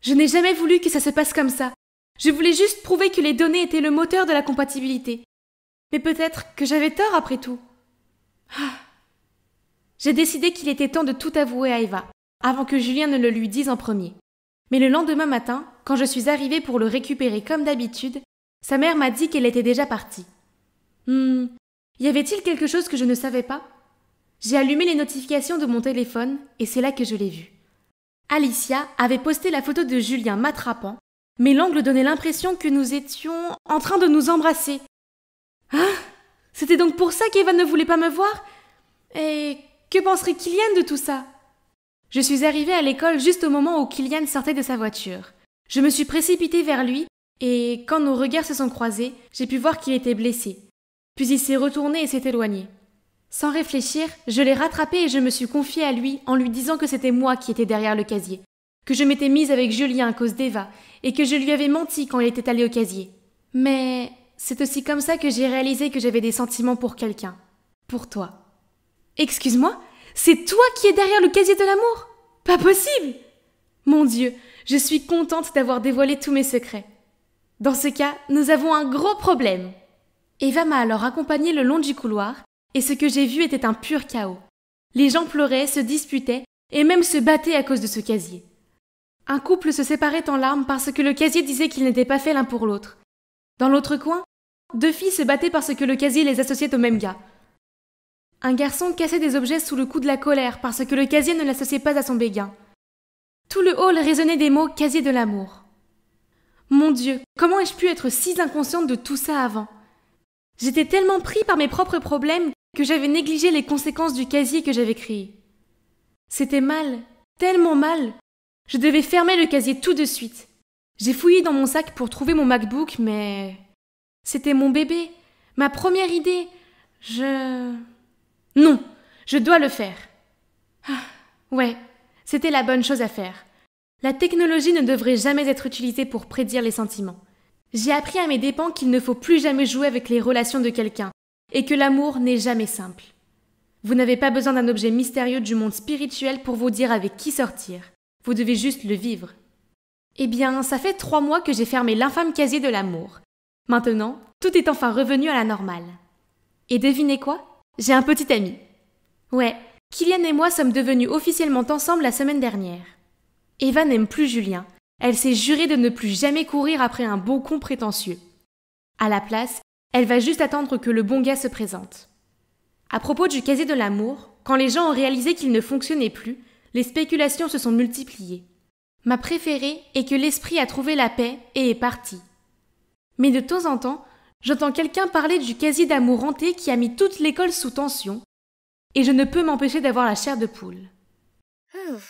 Je n'ai jamais voulu que ça se passe comme ça. Je voulais juste prouver que les données étaient le moteur de la compatibilité. Mais peut-être que j'avais tort après tout. Ah. J'ai décidé qu'il était temps de tout avouer à Eva, avant que Julien ne le lui dise en premier. Mais le lendemain matin, quand je suis arrivée pour le récupérer comme d'habitude, sa mère m'a dit qu'elle était déjà partie. Y avait-il quelque chose que je ne savais pas? J'ai allumé les notifications de mon téléphone et c'est là que je l'ai vu. Alicia avait posté la photo de Julien m'attrapant, mais l'angle donnait l'impression que nous étions en train de nous embrasser. Ah! C'était donc pour ça qu'Eva ne voulait pas me voir? Et que penserait Kylian de tout ça? Je suis arrivée à l'école juste au moment où Kylian sortait de sa voiture. Je me suis précipitée vers lui et quand nos regards se sont croisés, j'ai pu voir qu'il était blessé. Puis il s'est retourné et s'est éloigné. Sans réfléchir, je l'ai rattrapé et je me suis confiée à lui en lui disant que c'était moi qui étais derrière le casier, que je m'étais mise avec Julien à cause d'Eva et que je lui avais menti quand il était allé au casier. Mais c'est aussi comme ça que j'ai réalisé que j'avais des sentiments pour quelqu'un. Pour toi. Excuse-moi, c'est toi qui es derrière le casier de l'amour? Pas possible! Mon Dieu, je suis contente d'avoir dévoilé tous mes secrets. Dans ce cas, nous avons un gros problème. Eva m'a alors accompagnée le long du couloir, et ce que j'ai vu était un pur chaos. Les gens pleuraient, se disputaient, et même se battaient à cause de ce casier. Un couple se séparait en larmes parce que le casier disait qu'ils n'étaient pas faits l'un pour l'autre. Dans l'autre coin, 2 filles se battaient parce que le casier les associait au même gars. Un garçon cassait des objets sous le coup de la colère parce que le casier ne l'associait pas à son béguin. Tout le hall résonnait des mots « casier de l'amour ». Mon Dieu, comment ai-je pu être si inconsciente de tout ça avant? J'étais tellement pris par mes propres problèmes que j'avais négligé les conséquences du casier que j'avais créé. C'était mal, tellement mal. Je devais fermer le casier tout de suite. J'ai fouillé dans mon sac pour trouver mon MacBook, mais... C'était mon bébé, ma première idée. Non, je dois le faire. Ah, ouais, c'était la bonne chose à faire. La technologie ne devrait jamais être utilisée pour prédire les sentiments. J'ai appris à mes dépens qu'il ne faut plus jamais jouer avec les relations de quelqu'un, et que l'amour n'est jamais simple. Vous n'avez pas besoin d'un objet mystérieux du monde spirituel pour vous dire avec qui sortir. Vous devez juste le vivre. Eh bien, ça fait 3 mois que j'ai fermé l'infâme casier de l'amour. Maintenant, tout est enfin revenu à la normale. Et devinez quoi? J'ai un petit ami. Ouais, Kylian et moi sommes devenus officiellement ensemble la semaine dernière. Eva n'aime plus Julien. Elle s'est jurée de ne plus jamais courir après un beau con prétentieux. À la place, elle va juste attendre que le bon gars se présente. À propos du casier de l'amour, quand les gens ont réalisé qu'il ne fonctionnait plus, les spéculations se sont multipliées. Ma préférée est que l'esprit a trouvé la paix et est parti. Mais de temps en temps, j'entends quelqu'un parler du casier d'amour hanté qui a mis toute l'école sous tension, et je ne peux m'empêcher d'avoir la chair de poule.